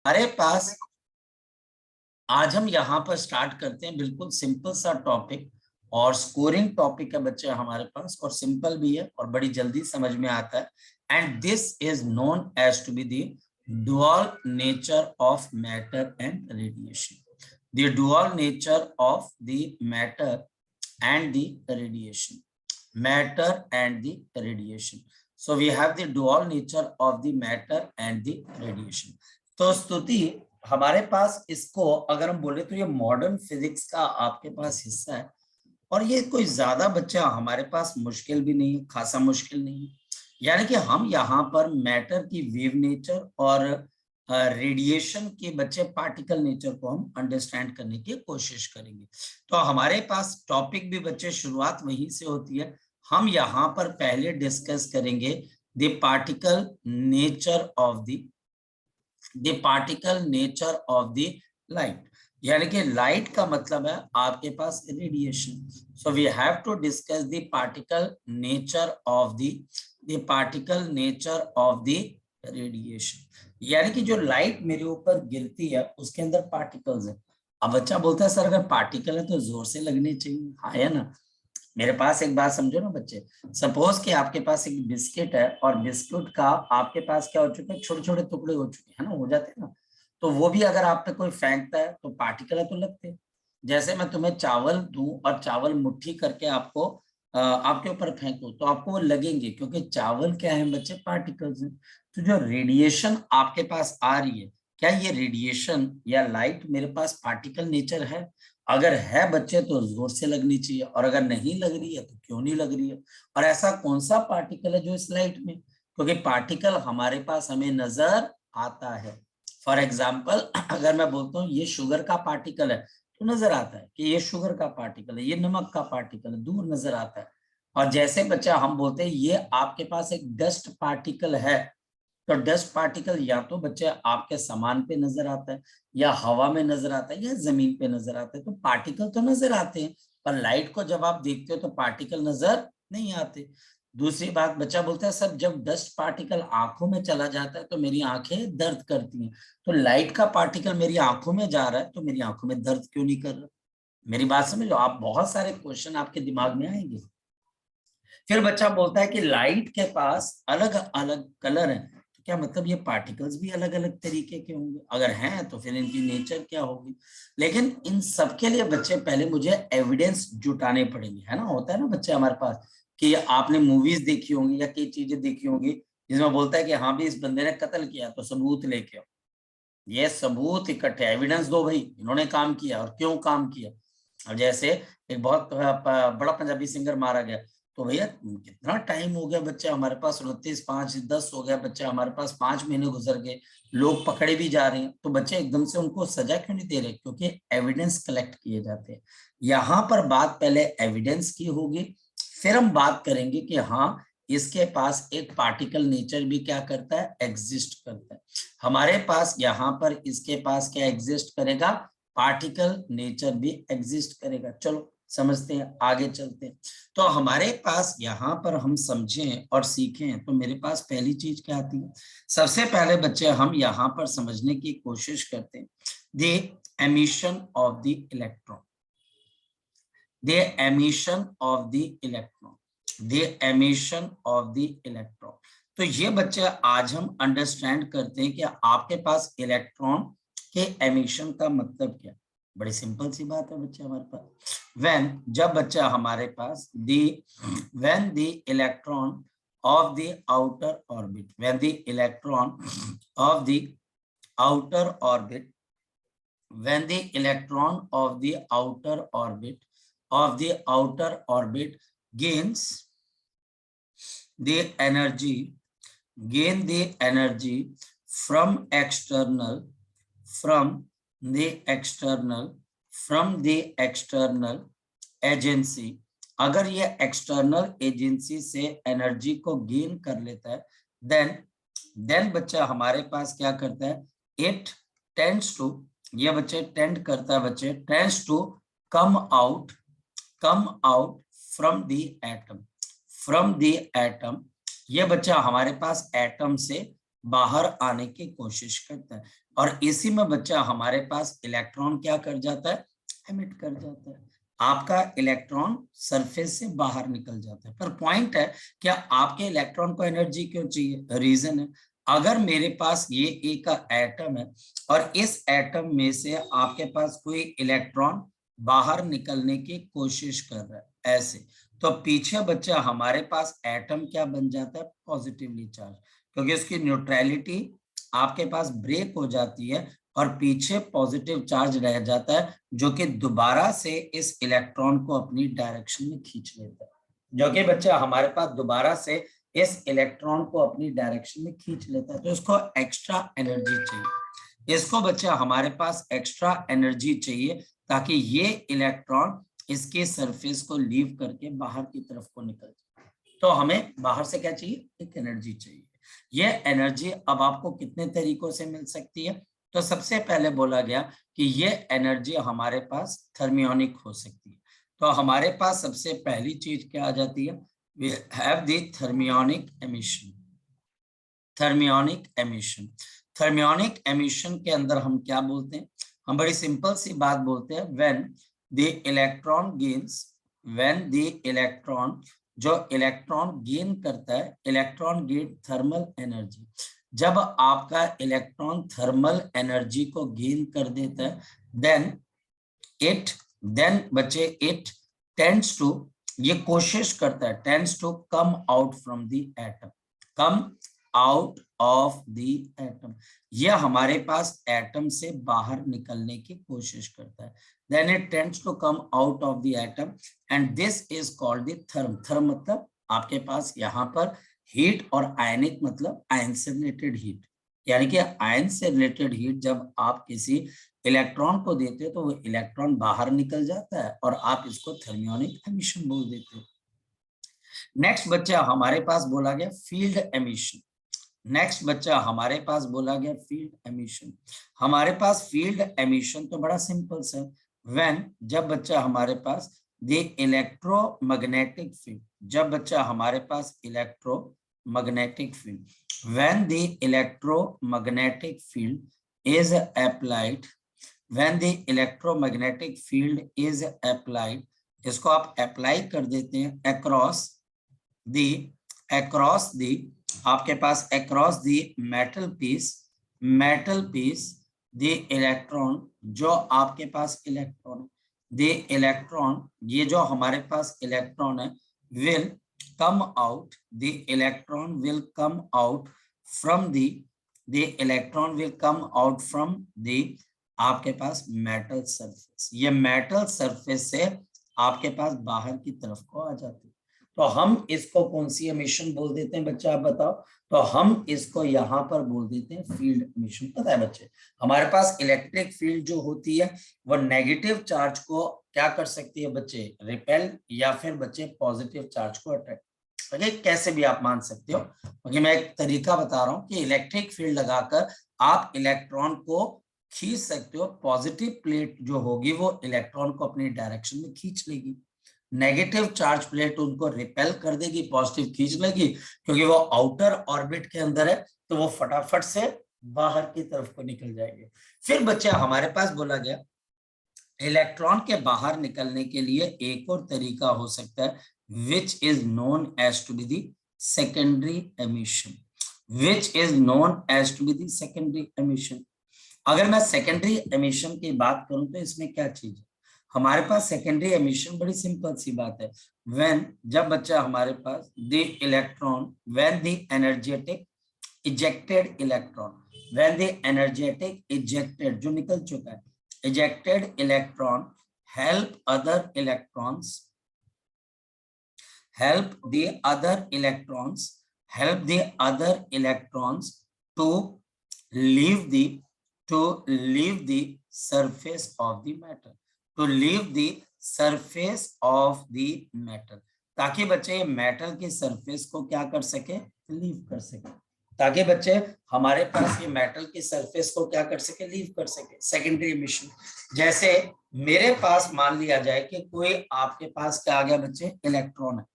हमारे पास आज हम यहाँ पर स्टार्ट करते हैं बिल्कुल सिंपल सा टॉपिक और स्कोरिंग टॉपिक है बच्चे हमारे पास, और सिंपल भी है और बड़ी जल्दी समझ में आता है। And this is known as to be the dual nature of matter and radiation. The dual nature of the matter and the radiation. Matter and the radiation. So we have the dual nature of the matter and the radiation. तो स्तुति हमारे पास इसको अगर हम बोले तो ये modern physics का आपके पास हिस्सा है, और ये कोई ज्यादा बच्चा हमारे पास मुश्किल भी नहीं है, खासा मुश्किल नहीं है। यानी कि हम यहाँ पर मैटर की वेव नेचर और रेडिएशन के बच्चे पार्टिकल नेचर को हम अंडरस्टैंड करने की कोशिश करेंगे। तो हमारे पास टॉपिक भी बच्चे शुरुआत वहीं से होती है। हम यहाँ पर पहले डिस्कस करेंगे the particle nature of the light. यानी कि लाइट का मतलब है आपके पास radiation. So we have to discuss the particle nature of the radiation. यानी कि जो लाइट मेरे ऊपर गिरती है उसके अंदर पार्टिकल्स है। अब बच्चा बोलता है सर अगर पार्टिकल है तो जोर से लगने चाहिए, हाँ है ना। मेरे पास एक बात समझो ना बच्चे, सपोज कि आपके पास एक बिस्किट है और बिस्कुट का आपके पास क्या हो चुका है, छोटे छोटे टुकड़े हो चुके हैं ना, हो जाते हैं ना। तो वो भी अगर आप पे कोई फेंकता है तो पार्टिकल है तो लगते हैं। जैसे मैं तुम्हें चावल दूं और चावल मुट्ठी करके आपको आपके ऊपर फेंकूं तो आपको वो लगेंगे, क्योंकि चावल क्या है बच्चे, पार्टिकल्स हैं। तो जो रेडिएशन आपके पास आ रही है, क्या ये रेडिएशन या लाइट मेरे पास पार्टिकल नेचर है? अगर है बच्चे तो जोर से लगनी चाहिए, और अगर नहीं लग रही है तो क्यों नहीं लग रही है? और ऐसा कौन सा पार्टिकल है जो इस लाइट में, क्योंकि पार्टिकल हमारे पास हमें नजर आता है। फॉर एग्जाम्पल अगर मैं बोलता हूँ ये शुगर का पार्टिकल है तो नजर आता है कि ये शुगर का पार्टिकल है, ये नमक का पार्टिकल है, दूर नजर आता है। और जैसे बच्चा हम बोलते हैं ये आपके पास एक डस्ट पार्टिकल है, तो डस्ट पार्टिकल या तो बच्चे आपके सामान पे नजर आता है, या हवा में नजर आता है, या जमीन पे नजर आता है। तो पार्टिकल तो नजर आते हैं, पर लाइट को जब आप देखते हो तो पार्टिकल नजर नहीं आते। दूसरी बात बच्चा बोलता है सर जब डस्ट पार्टिकल आंखों में चला जाता है तो मेरी आंखें दर्द करती हैं। तो लाइट का पार्टिकल मेरी आंखों में जा रहा है तो मेरी आंखों में दर्द क्यों नहीं कर रहा? मेरी बात समझो, आप बहुत सारे क्वेश्चन आपके दिमाग में आएंगे। फिर बच्चा बोलता है कि लाइट के पास अलग अलग कलर है, तो क्या मतलब ये पार्टिकल्स भी अलग अलग तरीके के होंगे? अगर हैं तो फिर इनकी नेचर क्या होगी? लेकिन इन सब के लिए बच्चे पहले मुझे एविडेंस जुटाने पड़ेंगे, है ना। होता है ना बच्चे हमारे पास कि आपने मूवीज देखी होंगी या कई चीजें देखी होंगी जिसमें बोलता है कि हाँ भी इस बंदे ने कत्ल किया तो सबूत लेके आओ। ये सबूत इकट्ठे, एविडेंस दो भाई, इन्होंने काम किया और क्यों काम किया। अब जैसे एक बहुत बड़ा पंजाबी सिंगर मारा गया, तो भैया कितना टाइम हो गया बच्चे हमारे पास, 29 5 10 हो गया बच्चे हमारे पास, 5 महीने गुजर गए, लोग पकड़े भी जा रहे हैं, तो बच्चे एकदम से उनको सजा क्यों नहीं दे रहे? क्योंकि एविडेंस कलेक्ट किए जाते हैं। यहाँ पर बात पहले एविडेंस की होगी, फिर हम बात करेंगे कि हाँ इसके पास एक पार्टिकल नेचर भी क्या करता है, एग्जिस्ट करता है। हमारे पास यहाँ पर इसके पास क्या एग्जिस्ट करेगा, पार्टिकल नेचर भी एग्जिस्ट करेगा। चलो समझते हैं, आगे चलते हैं। तो हमारे पास यहाँ पर हम समझें और सीखें तो मेरे पास पहली चीज क्या आती है, सबसे पहले बच्चे हम यहाँ पर समझने की कोशिश करते हैं the emission of the electron, the emission of the electron, the emission of the electron. तो ये बच्चे आज हम अंडरस्टैंड करते हैं कि आपके पास इलेक्ट्रॉन के एमिशन का मतलब क्या। बड़ी सिंपल सी बात है बच्चे हमारे पास, व्हेन जब बच्चा हमारे पास when the electron of the outer orbit, when the electron of the outer orbit, when the electron of the outer orbit gains the energy from the external agency, अगर ये एक्सटर्नल एजेंसी से energy को gain कर लेता है, then बच्चा हमारे पास क्या करता है, इट टेंड्स टू, ये बच्चे टेंड करता है, बच्चे tends to come out from the atom, ये बच्चा हमारे पास एटम से बाहर आने की कोशिश करता है। और इसी में बच्चा हमारे पास इलेक्ट्रॉन क्या कर जाता है, एमिट कर जाता है। आपका इलेक्ट्रॉन सरफेस से बाहर निकल जाता है। पर पॉइंट है, क्या आपके इलेक्ट्रॉन को एनर्जी क्यों चाहिए? रीजन है, अगर मेरे पास ये एक का एटम है और इस एटम में से आपके पास कोई इलेक्ट्रॉन बाहर निकलने की कोशिश कर रहा है ऐसे, तो पीछे बच्चा हमारे पास एटम क्या बन जाता है, पॉजिटिवली चार्ज, क्योंकि उसकी न्यूट्रलिटी आपके पास ब्रेक हो जाती है और पीछे पॉजिटिव चार्ज रह जाता है, जो कि दोबारा से इस इलेक्ट्रॉन को अपनी डायरेक्शन में खींच लेता है, जो कि बच्चा हमारे पास दोबारा से इस इलेक्ट्रॉन को अपनी डायरेक्शन में खींच लेता है। तो इसको एक्स्ट्रा एनर्जी चाहिए, इसको बच्चा हमारे पास एक्स्ट्रा एनर्जी चाहिए ताकि ये इलेक्ट्रॉन इसके सरफेस को लीव करके बाहर की तरफ को निकल जाए। तो हमें बाहर से क्या चाहिए, एक एनर्जी चाहिए। ये एनर्जी अब आपको कितने तरीकों से मिल सकती है? तो सबसे पहले बोला गया कि ये एनर्जी हमारे पास थर्मियोनिक हो सकती है। तो हमारे पास सबसे पहली चीज क्या आ जाती है, we have the thermionic emission। Thermionic emission, thermionic emission के अंदर हम क्या बोलते हैं, हम बड़ी सिंपल सी बात बोलते हैं, when the electron gains, when the electron, जो इलेक्ट्रॉन गेन करता है, इलेक्ट्रॉन गेन थर्मल एनर्जी, जब आपका इलेक्ट्रॉन थर्मल एनर्जी को गेन कर देता है, देन बच्चे इट टेंड्स टू, ये कोशिश करता है, tends to come out from the atom, come out of the atom, यह हमारे पास एटम से बाहर निकलने की कोशिश करता है। Then it tends to come out of the atom and this is called the therm. Therm मतलब आपके पास यहाँ पर हीट, और आयनिक मतलब आयन से रिलेटेड हीट, यानी कि आयन से रिलेटेड हीट जब आप किसी इलेक्ट्रॉन को देते हो तो वो इलेक्ट्रॉन बाहर निकल जाता है और आप इसको थर्मियोनिक एमिशन बोल देते हो। नेक्स्ट बच्चा हमारे पास बोला गया फील्ड एमिशन। नेक्स्ट बच्चा हमारे पास बोला गया फील्ड एमिशन। हमारे पास फील्ड एमिशन तो बड़ा सिंपल सा, व्हेन, जब बच्चा हमारे पास द इलेक्ट्रोमैग्नेटिक फील्ड, जब बच्चा हमारे पास electromagnetic field, when the electromagnetic field is applied, when the electromagnetic field is applied, इसको आप अप्लाई कर देते हैं अक्रॉस द आपके पास across the metal piece the electron, जो आपके पास इलेक्ट्रॉन, द इलेक्ट्रॉन, ये जो हमारे पास इलेक्ट्रॉन है, will come out, the electron will come out from the electron will come out from the आपके पास मेटल सरफेस, ये मेटल सरफेस से आपके पास बाहर की तरफ को आ जाती है। तो हम इसको कौन सी एमिशन बोल देते हैं बच्चा, आप बताओ? तो हम इसको यहाँ पर बोल देते हैं फील्ड एमिशन। पता है बच्चे, हमारे पास इलेक्ट्रिक फील्ड जो होती है वो नेगेटिव चार्ज को क्या कर सकती है बच्चे, रिपेल, या फिर बच्चे पॉजिटिव चार्ज को अट्रैक्ट। ओके, कैसे भी आप मान सकते हो, क्योंकि मैं एक तरीका बता रहा हूँ कि इलेक्ट्रिक फील्ड लगाकर आप इलेक्ट्रॉन को खींच सकते हो। पॉजिटिव प्लेट जो होगी वो इलेक्ट्रॉन को अपनी डायरेक्शन में खींच लेगी, नेगेटिव चार्ज प्लेट उनको रिपेल कर देगी, पॉजिटिव खींच लेगी, क्योंकि वो आउटर ऑर्बिट के अंदर है, तो वो फटाफट से बाहर की तरफ को निकल जाएंगे। फिर बच्चे हमारे पास बोला गया इलेक्ट्रॉन के बाहर निकलने के लिए एक और तरीका हो सकता है, which is known as to be the secondary emission, which is known as to be the secondary emission. अगर मैं सेकेंडरी एमिशन की बात करूं तो इसमें क्या चीज है, हमारे पास सेकेंडरी एमिशन बड़ी सिंपल सी बात है, व्हेन, जब बच्चा हमारे पास the electron, when the energetic ejected electron, when the energetic ejected, जो निकल चुका है, ejected electron help other electrons, help the other electrons to leave the surface of the matter, to leave the surface of the matter, ताकि बच्चे ये metal की surface को क्या कर सके, लीव कर सके, ताकि बच्चे हमारे पास ये मेटल की सरफेस को क्या कर सके, लीव कर सके। सेकेंडरी एमिशन, जैसे मेरे पास मान लिया जाए कि कोई आपके पास क्या आ गया बच्चे, इलेक्ट्रॉन है,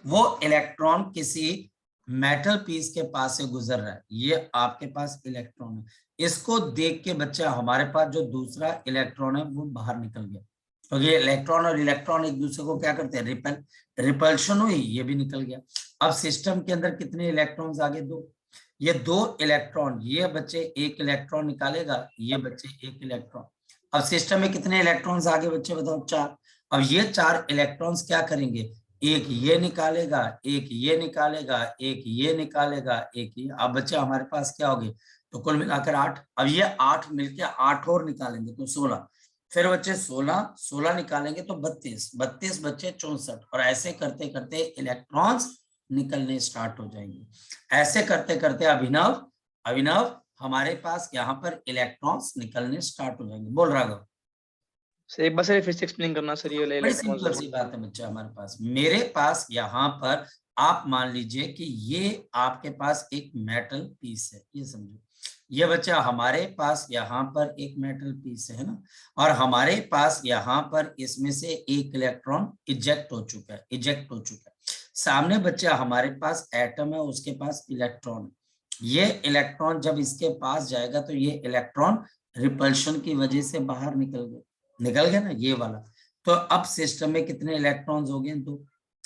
वो इलेक्ट्रॉन किसी मेटल पीस के पास से गुजर रहा है, ये आपके पास इलेक्ट्रॉन है। इसको देख के बच्चा हमारे पास जो दूसरा इलेक्ट्रॉन है वो बाहर निकल गया, तो ये इलेक्ट्रॉन और इलेक्ट्रॉन एक दूसरे को क्या करते हैं, रिपल्शन हुई, ये भी निकल गया। अब सिस्टम के अंदर कितने इलेक्ट्रॉन्स आगे, दो। ये दो इलेक्ट्रॉन, ये बच्चे एक इलेक्ट्रॉन निकालेगा, ये बच्चे एक इलेक्ट्रॉन। अब सिस्टम में कितने इलेक्ट्रॉन्स आगे बच्चे बताओ, चार। अब ये चार इलेक्ट्रॉन्स क्या करेंगे, एक ये निकालेगा, एक ये निकालेगा, एक ये निकालेगा, एक ये। अब बच्चे हमारे पास क्या हो गए, तो कुल मिलाकर 8। अब ये 8 मिलके 8 और निकालेंगे तो 16, फिर बच्चे 16 16 निकालेंगे तो 32, 32 बच्चे 64, और ऐसे करते करते इलेक्ट्रॉन्स निकलने स्टार्ट हो जाएंगे। ऐसे करते करते अभिनव अभिनव हमारे पास यहाँ पर इलेक्ट्रॉन्स निकलने स्टार्ट हो जाएंगे। बोल राघव। सर एक बार सर फिर से एक्सप्लेन करना सर, ये बड़ी इलेक्ट्रॉन्स सिंपल सी बात है बच्चा, हमारे पास, मेरे पास यहाँ पर आप मान लीजिए कि ये आपके पास एक मेटल पीस है, ये समझो। ये बच्चा हमारे पास यहाँ पर एक मेटल पीस है ना, और हमारे पास यहाँ पर इसमें से एक इलेक्ट्रॉन इजेक्ट हो चुका है, इजेक्ट हो चुका है। सामने बच्चा हमारे पास एटम है, उसके पास इलेक्ट्रॉन। ये इलेक्ट्रॉन जब इसके पास जाएगा तो ये इलेक्ट्रॉन रिपल्शन की वजह से बाहर निकल गया ना, ये वाला। तो अब सिस्टम में कितने इलेक्ट्रॉन्स हो गए, दो।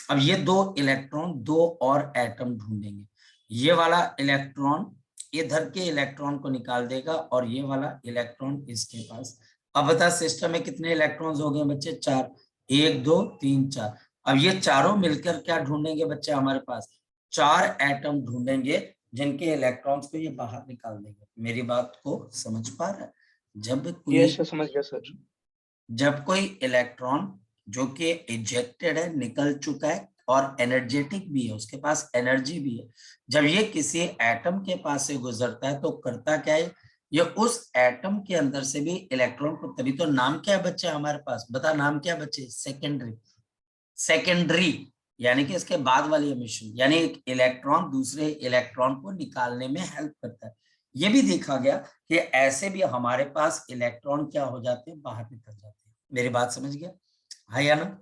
अब ये दो इलेक्ट्रॉन दो और एटम ढूंढेंगे। ये वाला इलेक्ट्रॉन इधर के इलेक्ट्रॉन को निकाल देगा, और ये वाला इलेक्ट्रॉन इसके पास। अब बता सिस्टम में कितने इलेक्ट्रॉन्स हो गए बच्चे, चार। एक दो तीन चार। अब ये चारों मिलकर क्या ढूंढेंगे बच्चे, हमारे पास चार एटम ढूंढेंगे, जिनके इलेक्ट्रॉन्स को ये बाहर निकाल देंगे। मेरी बात को समझ पा रहा है? जब कोई यस सर, समझ गया सर। जब कोई इलेक्ट्रॉन जो कि इजेक्टेड है, निकल चुका है, और एनर्जेटिक भी है, उसके पास एनर्जी भी है, जब ये किसी एटम के पास से गुजरता है तो करता क्या है, ये उस एटम के अंदर से भी इलेक्ट्रॉन को, तभी तो नाम क्या है बच्चे हमारे पास, बता नाम क्या बच्चे, सेकेंडरी। सेकेंडरी यानी कि इसके बाद वाली एमिशन, यानी एक इलेक्ट्रॉन दूसरे इलेक्ट्रॉन को निकालने में हेल्प करता है। ये भी देखा गया कि ऐसे भी हमारे पास इलेक्ट्रॉन क्या हो जाते हैं, बाहर निकल जाते हैं। मेरी बात समझ गया, हाँ या ना?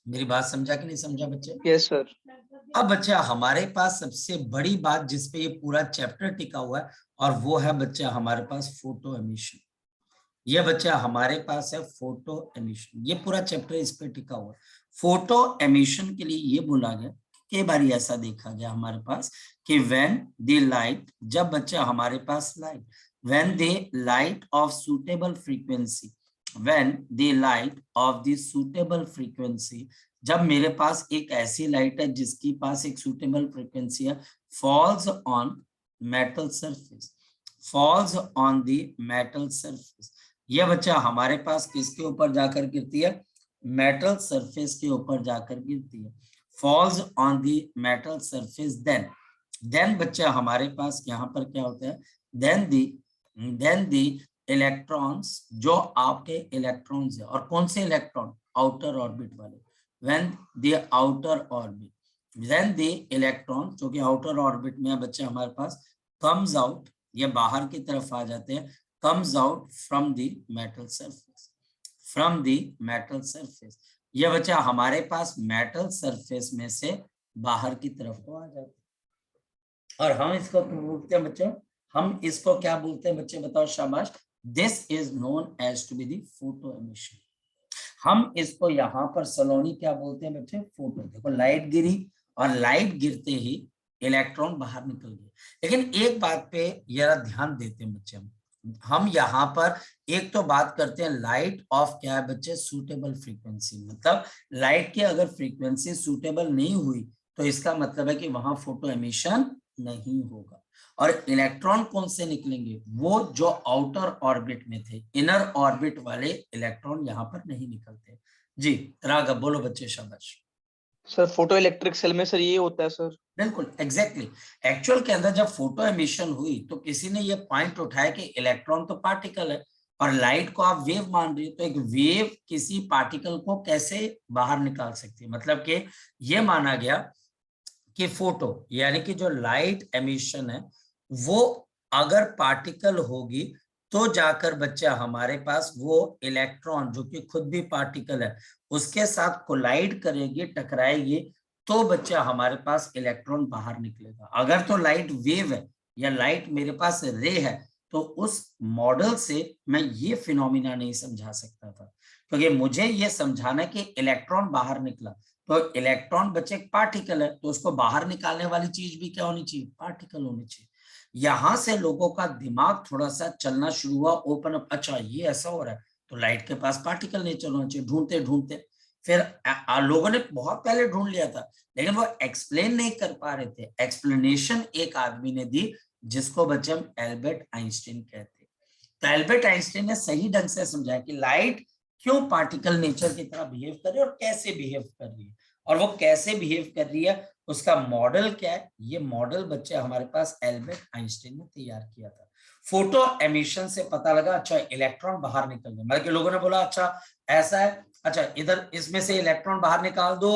मेरी बात समझा कि नहीं समझा बच्चे? Yes sir. अब बच्चा हमारे पास सबसे बड़ी बात जिसपे ये पूरा चैप्टर टिका हुआ है, और वो है बच्चा हमारे पास फोटो एमिशन। ये बच्चा हमारे पास है फोटो एमिशन, ये पूरा चैप्टर इस पे टिका हुआ है। फोटो एमिशन के लिए ये बोला गया, कई बार ऐसा देखा गया हमारे पास कि व्हेन द लाइट, जब बच्चा हमारे पास light, when the light of suitable frequency, when the light of the suitable frequency, जब मेरे पास एक ऐसी लाइट है जिसकी पास एक सूटेबल फ्रीक्वेंसी है, falls on metal surface, falls on the metal surface, ये बच्चा हमारे पास किसके ऊपर जाकर गिरती है, मेटल सरफेस के ऊपर जाकर गिरती है, falls on the metal surface. Then बच्चा हमारे पास यहाँ पर क्या होता है, देन दी इलेक्ट्रॉन्स, जो आपके इलेक्ट्रॉन्स है, और कौन से इलेक्ट्रॉन, आउटर ऑर्बिट वाले, when the outer orbit, then the electron जो कि आउटर ऑर्बिट में है बच्चे हमारे पास, कम्स आउट, ये बाहर की तरफ आ जाते हैं, comes out from the metal surface, from the metal surface, ये बच्चा हमारे पास मेटल सरफेस में से बाहर की तरफ को आ जाते हैं। और हम इसको बोलते हैं बच्चों, हम इसको क्या बोलते हैं बच्चे बताओ, शाबाश, this is known as to be the photo emission. हम इसको यहाँ पर सलोनी क्या बोलते हैं बच्चे, फोटो। देखो लाइट गिरी, और लाइट गिरते ही इलेक्ट्रॉन बाहर निकल गए। लेकिन एक बात पे जरा ध्यान देते हैं बच्चे, हम यहाँ पर एक तो बात करते हैं लाइट ऑफ क्या है बच्चे, सूटेबल फ्रीक्वेंसी, मतलब लाइट की अगर फ्रीक्वेंसी सूटेबल नहीं हुई तो इसका मतलब है कि वहां फोटो एमिशन नहीं होगा। और इलेक्ट्रॉन कौन से निकलेंगे, वो जो आउटर ऑर्बिट में थे, इनर ऑर्बिट वाले इलेक्ट्रॉन यहाँ पर नहीं निकलते। जी राघव बोलो बच्चे, शाबाश। सर फोटो इलेक्ट्रिक सेल में सर ये होता है सर? बिल्कुल एग्जैक्टली। एक्चुअल के अंदर जब फोटो एमिशन हुई तो किसी ने ये पॉइंट उठाया कि इलेक्ट्रॉन तो पार्टिकल है, और लाइट को आप वेव मान रही हो, तो एक वेव किसी पार्टिकल को कैसे बाहर निकाल सकती है, मतलब कि ये माना गया कि फोटो यानी कि जो लाइट एमिशन है वो अगर पार्टिकल होगी तो जाकर बच्चा हमारे पास वो इलेक्ट्रॉन जो कि खुद भी पार्टिकल है उसके साथ कोलाइड करेगी, टकराएगी, तो बच्चा हमारे पास इलेक्ट्रॉन बाहर निकलेगा। अगर तो लाइट वेव है या लाइट मेरे पास रे है, तो उस मॉडल से मैं ये फिनोमिना नहीं समझा सकता था, क्योंकि मुझे ये समझाना कि इलेक्ट्रॉन बाहर निकला, तो इलेक्ट्रॉन बच्चे एक पार्टिकल है, तो उसको बाहर निकालने वाली चीज भी क्या होनी चाहिए, पार्टिकल होनी चाहिए। यहां से लोगों का दिमाग थोड़ा सा चलना शुरू हुआ, ओपन अप, अच्छा ये ऐसा हो रहा है, तो लाइट के पास पार्टिकल नेचर होना चाहिए। ढूंढते ढूंढते फिर लोगों ने बहुत पहले ढूंढ लिया था, लेकिन वो एक्सप्लेन नहीं कर पा रहे थे। एक्सप्लेनेशन एक आदमी ने दी, जिसको बच्चे हम एल्बर्ट आइंस्टीन कहते हैं। तो एल्बर्ट आइंस्टीन ने सही ढंग से समझाया कि लाइट क्यों पार्टिकल नेचर की तरह बिहेव कर रही है और कैसे बिहेव कर रही है, और वो कैसे बिहेव कर रही है उसका मॉडल क्या है। ये मॉडल बच्चे हमारे पास एल्बर्ट आइंस्टीन ने तैयार किया था। फोटो एमिशन से पता लगा, अच्छा इलेक्ट्रॉन बाहर निकल गए, मतलब कि लोगों ने बोला अच्छा ऐसा है, अच्छा इधर इसमें से इलेक्ट्रॉन बाहर निकाल दो,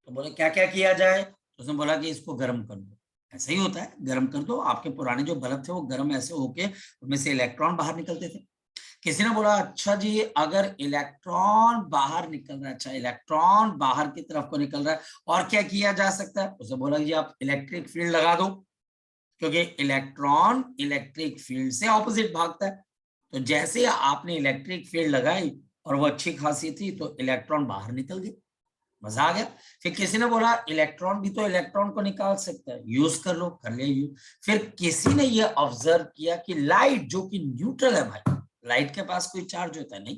तो बोले क्या क्या किया जाए, तो उसने बोला कि इसको गर्म कर दो। ऐसा ही होता है, गर्म कर दो। आपके पुराने जो बल्ब थे वो गर्म ऐसे होके उनमें से इलेक्ट्रॉन बाहर निकलते थे। किसी ने बोला अच्छा जी अगर इलेक्ट्रॉन बाहर निकल रहा है, अच्छा इलेक्ट्रॉन बाहर की तरफ को निकल रहा है, और क्या किया जा सकता है, उसे बोला जी आप इलेक्ट्रिक फील्ड लगा दो, क्योंकि इलेक्ट्रॉन इलेक्ट्रिक फील्ड से ऑपोजिट भागता है। तो जैसे आपने इलेक्ट्रिक फील्ड लगाई और वो अच्छी खासी थी, तो इलेक्ट्रॉन बाहर निकल गए, मजा आ गया। फिर किसी ने बोला इलेक्ट्रॉन भी तो इलेक्ट्रॉन को निकाल सकता है, यूज कर लो, कर ले यूज। फिर किसी ने ये ऑब्जर्व किया कि लाइट जो कि न्यूट्रल है भाई, लाइट के पास कोई चार्ज होता है नहीं,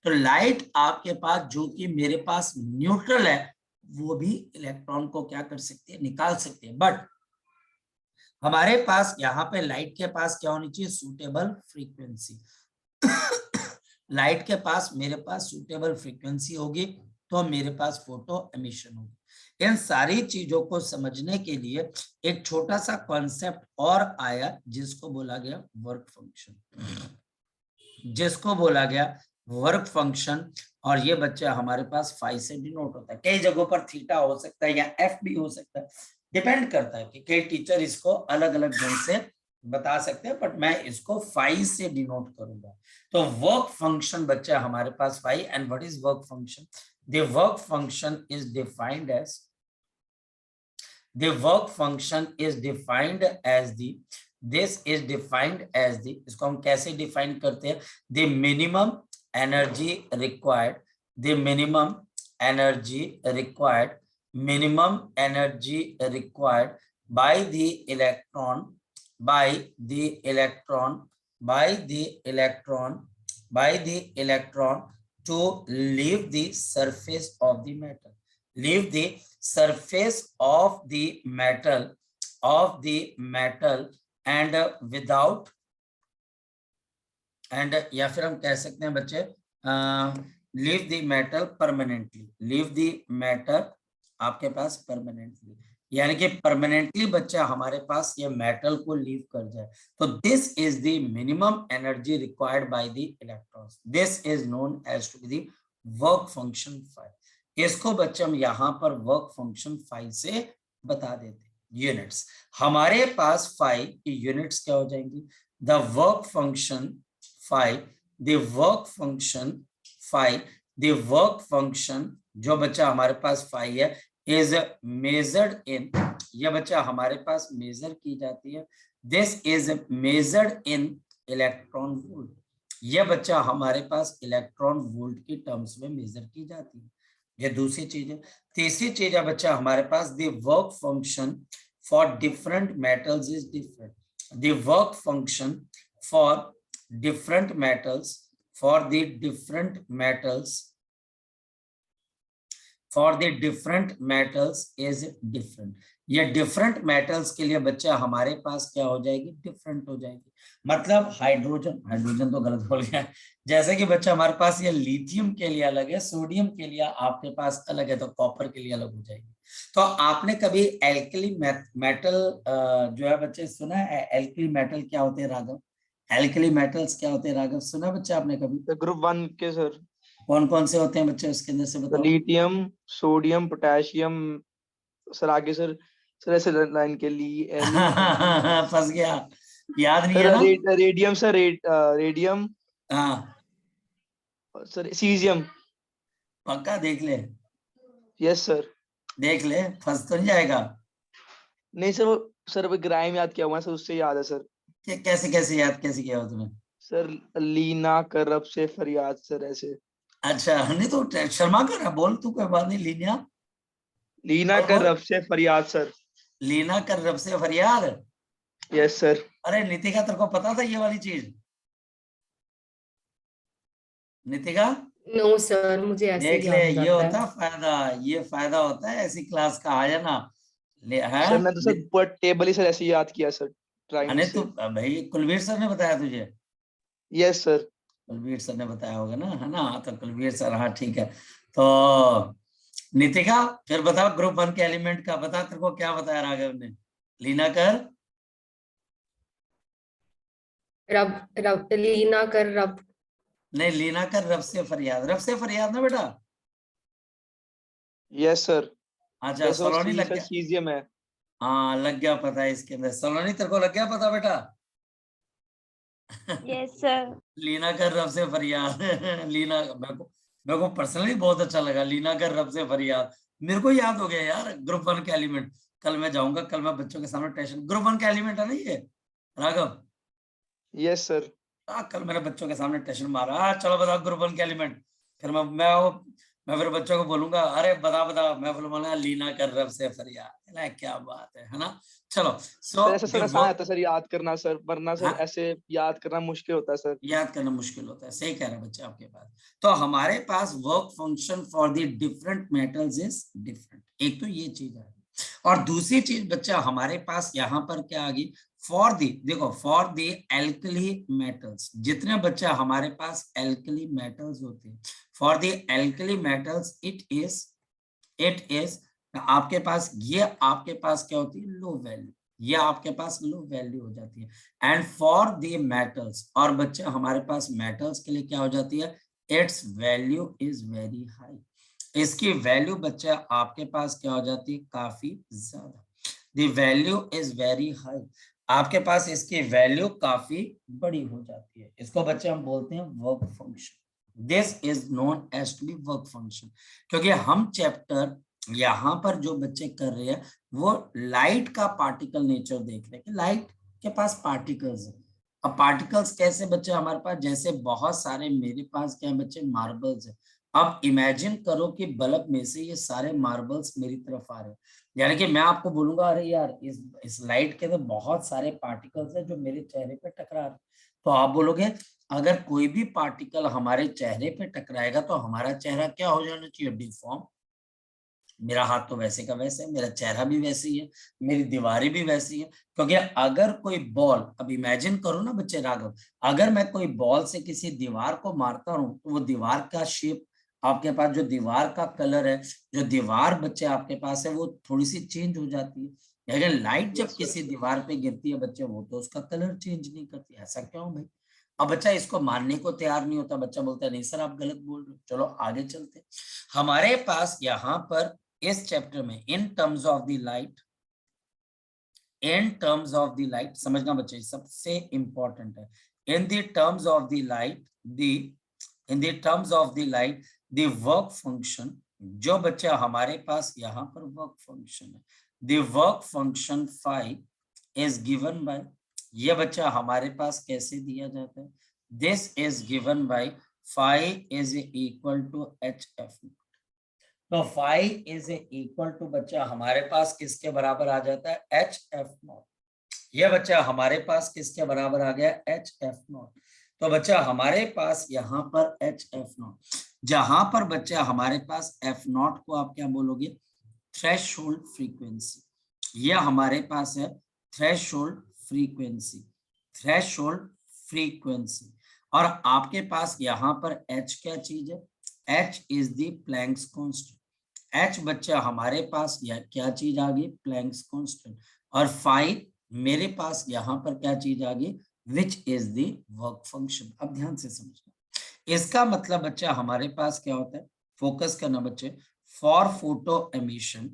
तो लाइट आपके पास जो कि मेरे पास न्यूट्रल है, वो भी इलेक्ट्रॉन को क्या कर सकती है, निकाल सकती है। बट हमारे पास यहाँ पे लाइट के पास क्या होनी चाहिए, सूटेबल फ्रीक्वेंसी। लाइट के पास मेरे पास सूटेबल फ्रीक्वेंसी होगी, तो मेरे पास फोटो एमिशन होगी। इन सारी चीजों को समझने के लिए एक छोटा सा कॉन्सेप्ट और आया, जिसको बोला गया वर्क फंक्शन, जिसको बोला गया वर्क फंक्शन। और ये बच्चा हमारे पास फाई से डिनोट होता है। कई जगहों पर थीटा हो सकता है या एफ भी हो सकता है, डिपेंड करता है कि कई टीचर इसको अलग अलग ढंग से बता सकते हैं, बट मैं इसको फाई से डिनोट करूंगा। तो वर्क फंक्शन बच्चा हमारे पास phi. And what is work function? The work function is defined as the work function is defined as the this is defined as the इसको हम कैसे डिफाइन करते हैं, the minimum energy required, the minimum energy required, minimum energy required by the electron, by the electron, by the electron, by the electron to leave the surface of the metal, leave the surface of the metal and without and या फिर हम कह सकते हैं बच्चे leave the metal permanently, leave the metal आपके पास permanently, यानी कि परमानेंटली बच्चा हमारे पास ये मेटल को लीव कर जाए। तो this is the minimum energy required by the electrons, this is known as to the work function phi. इसको बच्चे हम यहाँ पर वर्क फंक्शन फाई से बता देते। यूनिट्स हमारे पास फाई की यूनिट्स क्या हो जाएंगी, the work function phi, the work function phi, the work function जो बच्चा हमारे पास phi है is measured in, यह बच्चा हमारे पास मेजर की जाती है, this is measured in electron volt, यह बच्चा हमारे पास इलेक्ट्रॉन वोल्ट की टर्म्स में मेजर की जाती है। यह दूसरी चीज है। तीसरी चीज है बच्चा हमारे पास the work function for different metals is different, the work function for different metals, for the different metals, for the different metals is different, ये डिफरेंट मेटल्स के लिए बच्चा हमारे पास क्या हो जाएगी, डिफरेंट हो जाएगी। मतलब हाइड्रोजन, हाइड्रोजन तो गलत बोल गया, जैसे कि बच्चा हमारे पास ये लिथियम के लिए अलग है, सोडियम के लिए आपके पास अलग है, तो कॉपर के लिए अलग हो जाएगी। तो आपने कभी एल्कली मेटल जो है बच्चे सुना है, एल्कली मेटल क्या होते हैं राघव, एल्कली मेटल्स क्या होते हैं राघव, सुना बच्चा आपने कभी? ग्रुप 1 के सर, कौन कौन से होते हैं बच्चे उसके अंदर से बताओ। लिथियम, सोडियम, पोटेशियम, सर आगे सर, सर ऐसे लाइन के लिए फंस गया, याद नहीं सर है ना? रेडियम, सर रेडियम, हाँ सर सीजियम। पक्का देख ले। Yes sir. देख ले, फंस तो नहीं जाएगा। नहीं सर, वो सर वो ग्राइम याद किया हुआ है सर, उससे याद है सर। कि कैसे कैसे याद कैसे किया हो तुमने? सर लीना कर रब से फरियाद सर, ऐसे। अच्छा, नहीं तो शर्मा कर रहा, बोल तू, कोई बात नहीं, लीना। लीना बोल कर बोल। रब से फरियाद सर। लीना कर रब से फरियाद। Yes sir. अरे नितिका, तेरे को पता था ये वाली चीज? नितिका, नो सर, मुझे ऐसे देख ही ले, याद हो ये जाता होता है। है फायदा। ये फायदा होता है ऐसी क्लास का, आ जाना। ले है। सर मैं तो सर पूरा टेबल ही सर ऐसे ही याद किया सर, टाइम अरे तू, से। भाई कुलवीर सर ने बताया तुझे? Yes sir. कुलवीर सर ने बताया होगा ना, है ना? तो कुलवीर सर, हाँ ठीक है। तो नितिका, फिर बताओ ग्रुप वन के एलिमेंट का बता, तेरे को क्या बताया राघव ने? लीना कर। रब, रब लीना कर रब। नहीं, लीना कर रब से फरियाद, रब से फरियाद ना बेटा। Yes sir. अच्छा, वैसे वो सलोनी सी लग सर गया। सीजियम है। हाँ, लग गया पता है इसके अंदर, सलोनी तेरे को लग गया पता बेटा? Yes sir. लीना कर रब से फरियाद। लीना, मेरे को पर्सनली बहुत अच्छा लगा, लीना कर रब से फरियाद। मेरे को याद हो गया यार, ग्रुप वन के एलिमेंट। कल मैं जाऊंगा, कल मैं बच्चों के सामने टेंशन, ग्रुप वन के एलिमेंट है ना ये, राघव? Yes sir. कल मैंने बच्चों के सामने टेंशन मारा, चलो बताओ ग्रुप वन के एलिमेंट। फिर मैं फिर बच्चों को बोलूंगा, अरे बता बता, मैं बोलूंगा लीना कर रब से फरियाद, है क्या बात है ना? चलो, सो सर ऐसा सर आसान आता है सर याद करना सर, वरना सर हाँ, ऐसे याद करना मुश्किल होता है सर। याद करना मुश्किल होता है, सही कह रहे हैं बच्चे आपके पास। तो हमारे पास work function for the different metals is different, एक तो ये चीज है। और दूसरी चीज बच्चा, हमारे पास यहाँ पर क्या आ गई? फॉर दी, देखो, फॉर दी एल्कली मेटल्स, जितने बच्चा हमारे पास एल्कली मेटल्स होते हैं, for the alkali metals it is आपके पास, ये आपके पास क्या होती है? Low value. ये आपके पास लो वैल्यू हो जाती है। एंड फॉर द मेटल्स, और बच्चे हमारे पास मेटल्स के लिए क्या हो जाती है? It's value is very high. इसकी वैल्यू बच्चे आपके पास क्या हो जाती है? काफी ज्यादा। The value is very high, आपके पास इसकी वैल्यू काफी बड़ी हो जाती है। इसको बच्चे हम बोलते हैं work function. This is known as to be work function. क्योंकि हम चैप्टर यहाँ पर जो बच्चे कर रहे हैं, वो लाइट का पार्टिकल नेचर देख रहे हैं, कि लाइट के पास पार्टिकल्स है। अब पार्टिकल्स कैसे बच्चे हमारे पास? जैसे बहुत सारे मेरे पास क्या है बच्चे? मार्बल्स है। अब इमेजिन करो कि बल्ब में से ये सारे मार्बल्स मेरी तरफ आ रहे हैं। यानी कि मैं आपको बोलूंगा, अरे यार, इस लाइट के तो बहुत सारे पार्टिकल्स हैं जो मेरे चेहरे पे टकरा रहे हैं। तो आप बोलोगे, अगर कोई भी पार्टिकल हमारे चेहरे पे टकराएगा तो हमारा चेहरा क्या हो जाना चाहिए? डिफॉर्म। मेरा हाथ तो वैसे का वैसे है, मेरा चेहरा भी वैसे ही है, मेरी दीवारें भी वैसी है। क्योंकि अगर कोई बॉल, अब इमेजिन करो ना बच्चे राघव, अगर मैं कोई बॉल से किसी दीवार को मारता हूँ, तो वो दीवार का शेप, आपके पास जो दीवार का कलर है, जो दीवार बच्चे आपके पास है, वो थोड़ी सी चेंज हो जाती है। अगर लाइट जब यस सर। किसी दीवार पे गिरती है बच्चे, वो तो उसका कलर चेंज नहीं करती। ऐसा क्यों भाई? अब बच्चा इसको मानने को तैयार नहीं होता, बच्चा बोलता है नहीं सर आप गलत बोल रहे हो। चलो आगे चलते हैं। हमारे पास यहाँ पर इस चैप्टर में in terms of the light, in terms of the light, समझना बच्चे सबसे इंपॉर्टेंट है। In the terms of the light, the in the terms of the light, the work function, जो बच्चा हमारे पास यहाँ पर वर्क फंक्शन है, the work function five is given by, ये बच्चा हमारे पास कैसे दिया जाता है? This is given by five is equal to H F. तो फाइव इज इक्वल टू बच्चा हमारे पास किसके बराबर आ जाता है? H F not. यह बच्चा हमारे पास किसके बराबर आ गया? H F not. तो बच्चा हमारे पास यहाँ पर एच एफ नॉट, जहां पर बच्चा हमारे पास एफ नॉट को आप क्या बोलोगे? Threshold frequency. यह हमारे पास है थ्रेशोल्ड फ्रीक्वेंसी, थ्रेशोल्ड फ्रीक्वेंसी। और आपके पास यहाँ पर एच क्या चीज है? H is the Planck's constant. H बच्चा हमारे पास या क्या चीज आ गई? Planck's constant. और फाइव मेरे पास यहाँ पर क्या चीज आ गई? Which is the work function. अब ध्यान से समझना, इसका मतलब बच्चा हमारे पास क्या होता है? फोकस करना बच्चे। फॉर फोटो एमिशन,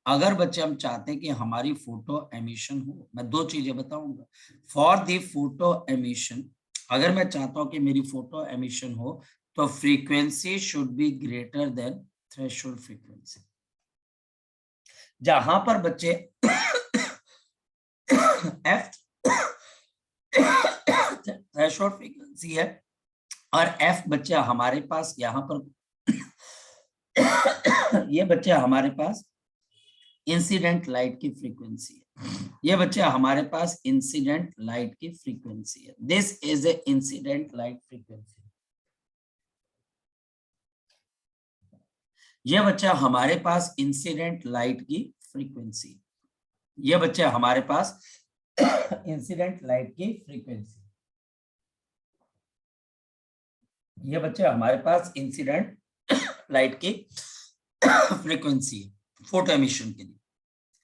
अगर बच्चे हम चाहते हैं कि हमारी फोटो एमिशन हो, मैं दो चीजें बताऊंगा। फॉर द फोटो एमिशन, अगर मैं चाहता हूं कि मेरी फोटो एमिशन हो, तो frequency should be greater than threshold frequency. जहां पर बच्चे एफ थ्रेशोल्ड फ्रीक्वेंसी है और एफ बच्चा हमारे पास यहाँ पर ये बच्चा हमारे पास इंसिडेंट लाइट की फ्रीक्वेंसी है। ये बच्चा हमारे पास इंसिडेंट लाइट की फ्रीक्वेंसी है। This is a incident light frequency. ये बच्चा हमारे पास इंसिडेंट लाइट की फ्रीक्वेंसी, ये बच्चा हमारे पास इंसिडेंट लाइट की फ्रीक्वेंसी, ये बच्चा हमारे पास इंसिडेंट लाइट की फ्रीक्वेंसी है फोटो एमिशन के लिए।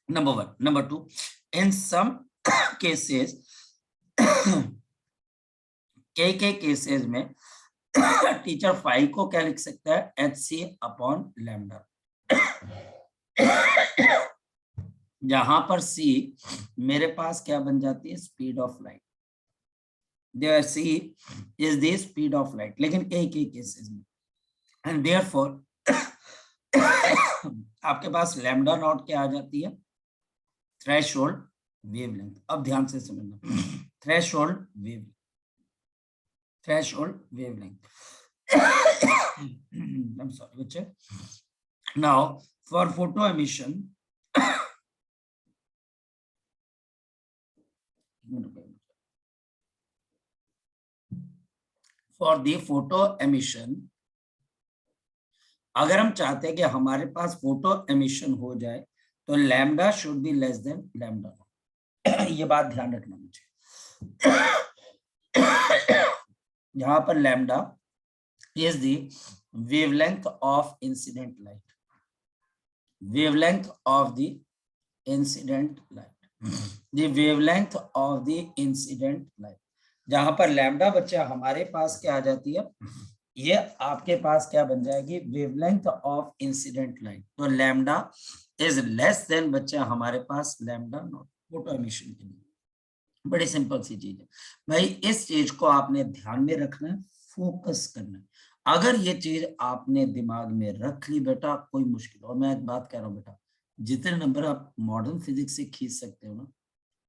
नंबर 1। नंबर 2, इन सम केसेस, कई केसेस में टीचर फाई को क्या लिख सकता है, hc/λ, जहां पर c मेरे पास क्या बन जाती है, speed of light. There c is the speed of light, लेकिन कई केसेस में, एंड देयरफॉर आपके पास लैम्डा नॉट क्या आ जाती है, थ्रेशोल्ड वेवलेंथ। अब ध्यान से समझना, थ्रेशोल्ड वेवलेंथ। I'm sorry, बच्चे। Now for photo emission, for the photo emission, अगर हम चाहते हैं कि हमारे पास फोटो एमिशन हो जाए तो lambda should be less than lambda. ये बात ध्यान रखना मुझे। यहाँ पर lambda is the wavelength of incident light, wavelength of the incident light, the wavelength of the incident light। जहां पर लैम्डा बच्चा हमारे पास क्या आ जाती है, ये आपके पास क्या बन जाएगी, वेवलेंथ ऑफ इंसिडेंट लाइट। तो लैम्डा इज लेस देन बच्चा हमारे पास लैम्डा नॉट फोटो एमिशन के लिए। बड़ी सिंपल सी चीज है भाई, इस चीज को आपने ध्यान में रखना है, फोकस करना है। अगर ये चीज आपने दिमाग में रख ली बेटा, कोई मुश्किल, और मैं एक बात कह रहा हूँ बेटा, जितने नंबर आप मॉडर्न फिजिक्स से खींच सकते हो ना,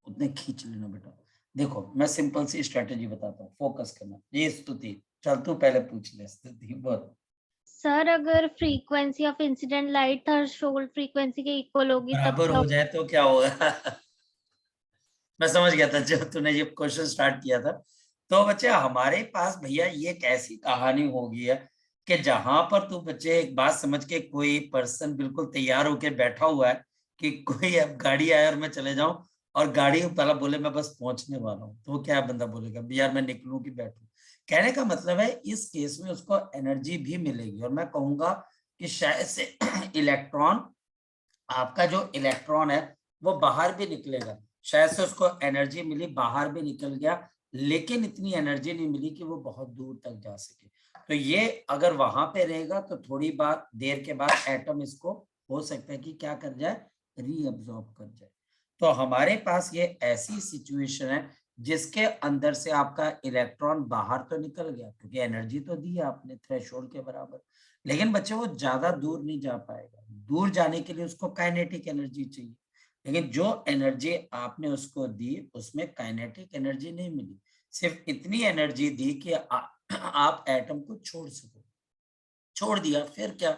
उतने खींच लेना बेटा। देखो मैं सिंपल सी स्ट्रेटेजी बताता हूँ, फोकस करना। ये स्तुति, चल तू पहले पूछ ले स्तुति, बोल। सर अगर frequency of incident light threshold frequency के इक्वल होगी तब बराबर हो जाए तो क्या होगा? मैं समझ गया था जब तूने ये क्वेश्चन स्टार्ट किया था। तो बच्चे हमारे पास भैया ये एक ऐसी कहानी हो गई है कि जहां पर तू बच्चे एक बात समझ के, कोई पर्सन बिल्कुल तैयार होके बैठा हुआ है कि कोई अब गाड़ी आए और मैं चले जाऊं, और गाड़ी पहला बोले मैं बस पहुंचने वाला हूं, तो क्या बंदा बोलेगा यार मैं निकलूं कि बैठूं। कहने का मतलब है इस केस में उसको एनर्जी भी मिलेगी, और मैं कहूंगा कि शायद से इलेक्ट्रॉन, आपका जो इलेक्ट्रॉन है वो बाहर भी निकलेगा, शायद से उसको एनर्जी मिली, बाहर भी निकल गया, लेकिन इतनी एनर्जी नहीं मिली कि वो बहुत दूर तक जा सके। तो ये अगर वहां पे रहेगा तो थोड़ी बार देर के बाद एटम इसको हो सकता है कि क्या कर जाए, रीअब्सॉर्ब कर जाए। तो हमारे पास ये ऐसी सिचुएशन है जिसके अंदर से आपका इलेक्ट्रॉन बाहर तो निकल गया, क्योंकि एनर्जी तो दी है आपने थ्रेशोल्ड के बराबर, लेकिन बच्चे वो ज्यादा दूर नहीं जा पाएगा। दूर जाने के लिए उसको काइनेटिक एनर्जी चाहिए, लेकिन जो एनर्जी आपने उसको दी उसमें काइनेटिक एनर्जी नहीं मिली, सिर्फ इतनी एनर्जी दी कि आप एटम को छोड़ सको। छोड़ दिया फिर क्या,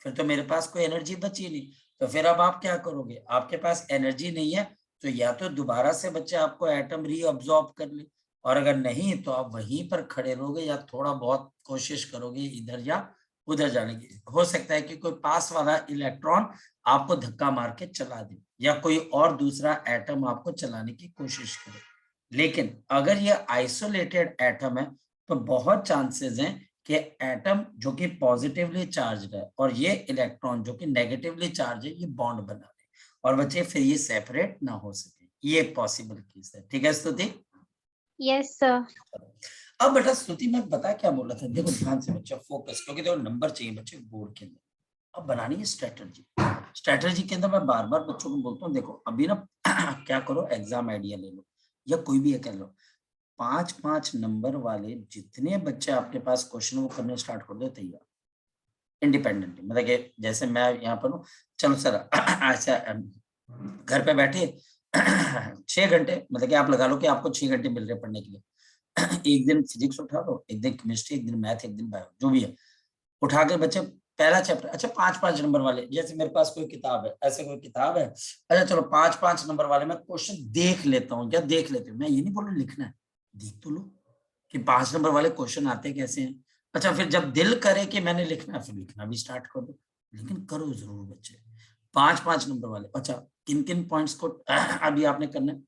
फिर तो मेरे पास कोई एनर्जी बची नहीं। तो फिर अब आप क्या करोगे, आपके पास एनर्जी नहीं है तो या तो दोबारा से बच्चे आपको एटम रीअब्सॉर्ब कर ले, और अगर नहीं तो आप वहीं पर खड़े रहोगे या थोड़ा बहुत कोशिश करोगे इधर या उधर जाने की। हो सकता है कि कोई पास वाला इलेक्ट्रॉन आपको धक्का मार के चला दे, या कोई और दूसरा एटम आपको चलाने की कोशिश करे। लेकिन अगर ये आइसोलेटेड एटम है तो बहुत चांसेस हैं कि एटम जो कि पॉजिटिवली चार्ज है और ये इलेक्ट्रॉन जो कि नेगेटिवली चार्ज है, ये बॉन्ड बना ले, और बच्चे फिर ये सेपरेट ना हो सके। ये पॉसिबल केस है। ठीक है स्तुति? Yes sir. अब बेटा स्तुति मैं बता क्या बोल रहा था, देखो ध्यान से बच्चा फोकस, क्योंकि देखो नंबर चाहिए बच्चे बोर्ड के अंदर। अब बनानी है स्ट्रेटजी। स्ट्रेटजी के अंदर मैं बार बार बच्चों को बोलता हूँ, देखो अभी ना क्या करो, एग्जाम आइडिया ले लो या कोई भी कर लो, 5-5 नंबर वाले जितने बच्चे आपके पास क्वेश्चन वो करने स्टार्ट कर दो तैयार इंडिपेंडेंटली। मतलब कि जैसे मैं यहाँ पर हूँ, चलो सर ऐसा घर पे बैठे 6 घंटे, मतलब कि आप लगा लो कि आपको 6 घंटे मिल रहे हैं पढ़ने के लिए। एक दिन फिजिक्स उठा लो, एक दिन केमिस्ट्री, एक दिन मैथ, एक दिन बायो, जो भी है उठा के बच्चे पहला चैप्टर, अच्छा 5-5 नंबर वाले, जैसे मेरे पास कोई किताब है, ऐसे कोई किताब है, अच्छा चलो 5-5 नंबर वाले मैं क्वेश्चन देख लेता हूँ, क्या देख लेते हो, मैं ये नहीं बोल रहा लिखना है, देख तो लो कि 5 नंबर वाले क्वेश्चन आते कैसे हैं। अच्छा फिर जब दिल करे कि मैंने लिखना है, फिर लिखना भी स्टार्ट कर दो, लेकिन करो जरूर बच्चे 5-5 नंबर वाले। अच्छा किन किन पॉइंट्स को अभी आपने करना है,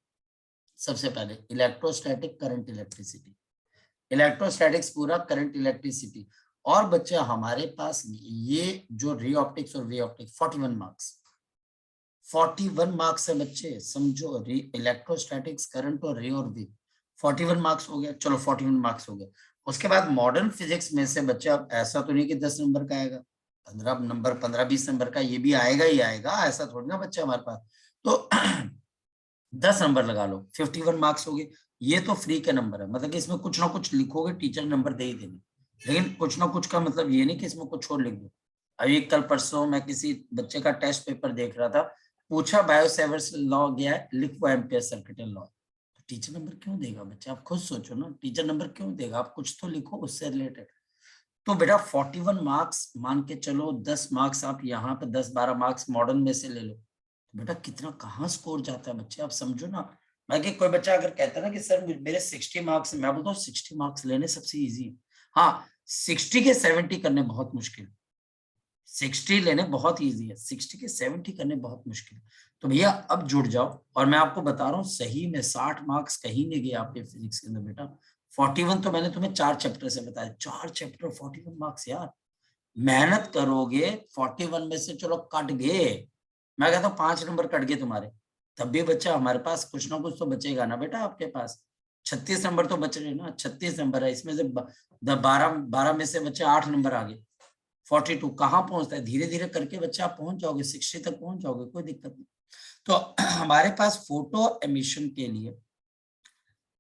सबसे पहले इलेक्ट्रोस्टैटिक, करंट, इलेक्ट्रिसिटी, इलेक्ट्रोस्टैटिक्स पूरा, करंट, इलेक्ट्रिसिटी। और बच्चे हमारे पास ये जो रे ऑप्टिक्स और वे ऑप्टिक्स 41 मार्क्स, 41 मार्क्स है बच्चे, समझो, इलेक्ट्रोस्टैटिक्स, करंट और रे और वे 41 मार्क्स हो गया, चलो 41 मार्क्स हो गए। उसके बाद मॉडर्न फिजिक्स में से बच्चे, अब ऐसा तो नहीं कि 10 नंबर का आएगा, 15 नंबर, 15-20 नंबर का ये भी आएगा ही आएगा, ऐसा थोड़ी ना बच्चे हमारे पास, तो 10 नंबर लगा लो, 51 मार्क्स हो गए। ये तो फ्री के नंबर है, मतलब कि इसमें कुछ ना कुछ लिखोगे, टीचर नंबर दे ही देंगे, लेकिन कुछ ना कुछ का मतलब ये नहीं कि इसमें कुछ और लिख दो। अभी कल परसों मैं किसी बच्चे का टेस्ट पेपर देख रहा था, पूछा बायोसेवर्ट्स लॉ गया है, लिख वो एम्पियर सर्किट लॉ, तो टीचर नंबर क्यों देगा बच्चे, आप खुद सोचो ना, टीचर नंबर क्यों देगा, आप कुछ तो लिखो उससे रिलेटेड। तो बेटा 41 मार्क्स मान के चलो, 10 मार्क्स आप यहाँ पे 10-12 मार्क्स मॉडर्न में से ले लो, बेटा कितना कहाँ स्कोर जाता है बच्चे, आप समझो ना। मैं कि कोई बच्चा अगर कहता है ना कि सर मेरे 60 मार्क्स, मैं बोलता हूँ 60 मार्क्स लेने सबसे इजी है, हाँ 60 के 70 करने बहुत मुश्किल, 60 लेने बहुत इजी है, 60 के 70 करने बहुत मुश्किल। तो भैया अब जुड़ जाओ, और मैं आपको बता रहा हूँ सही में 60 मार्क्स कहीं नहीं गए आपके फिजिक्स के अंदर बेटा। 41 तो मैंने तुम्हें 4 चैप्टर से बताया, 4 चैप्टर 41 मार्क्स यार, मेहनत करोगे 41 में से चलो कट गए, मैं कहता हूँ 5 नंबर कट गए तुम्हारे, तब भी बच्चा हमारे पास कुछ ना कुछ तो बचेगा ना बेटा, आपके पास 36 नंबर तो बच रहे ना, 36 नंबर है, इसमें से 12 में से बच्चे 8 नंबर आ गए, 42 कहाँ पहुंचता है, धीरे धीरे करके बच्चा आप पहुंच जाओगे, 60 तक पहुंच जाओगे, कोई दिक्कत नहीं। तो हमारे पास फोटो एमिशन के लिए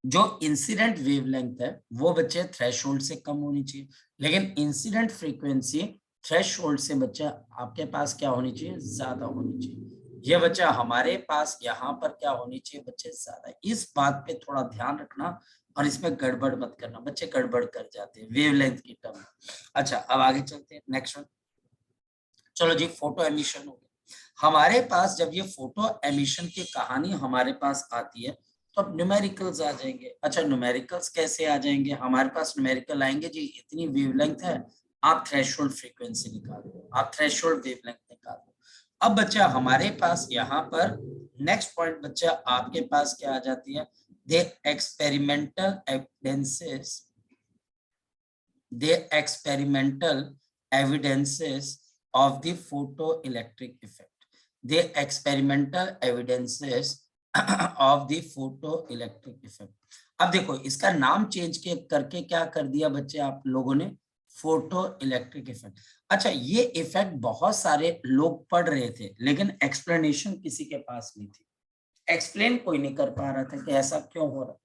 जो इंसिडेंट वेवलेंथ है वो बच्चे थ्रेशोल्ड से कम होनी चाहिए, लेकिन इंसिडेंट फ्रीक्वेंसी थ्रेशोल्ड से बच्चा आपके पास क्या होनी चाहिए, ज्यादा होनी चाहिए। ये बच्चा हमारे पास यहाँ पर क्या होनी चाहिए बच्चे, ज्यादा। इस बात पे थोड़ा ध्यान रखना और इसमें गड़बड़ मत करना, बच्चे गड़बड़ कर जाते हैं वेवलेंथ की टर्म। अच्छा अब आगे चलते हैं, नेक्स्ट वन। चलो जी, फोटो एमिशन हो गया हमारे पास। जब ये फोटो एमिशन की कहानी हमारे पास आती है तो अब न्यूमेरिकल्स आ जाएंगे। अच्छा न्यूमेरिकल्स कैसे आ जाएंगे हमारे पास, न्यूमेरिकल आएंगे जी, इतनी वेवलेंथ है, आप थ्रेशोल्ड फ्रीक्वेंसी निकाल दो, आप थ्रेशोल्ड वेवलेंथ निकाल दो। अब बच्चा हमारे पास यहाँ पर नेक्स्ट पॉइंट बच्चा आपके पास क्या आ जाती है, the experimental evidences, the experimental evidences of the photoelectric effect, the experimental evidences of the photoelectric effect। अब देखो इसका नाम चेंज करके क्या कर दिया बच्चे आप लोगों ने, फोटो इलेक्ट्रिक इफेक्ट। अच्छा ये इफेक्ट बहुत सारे लोग पढ़ रहे थे लेकिन एक्सप्लेनेशन किसी के पास नहीं थी, एक्सप्लेन कोई नहीं कर पा रहा था कि ऐसा क्यों हो रहा,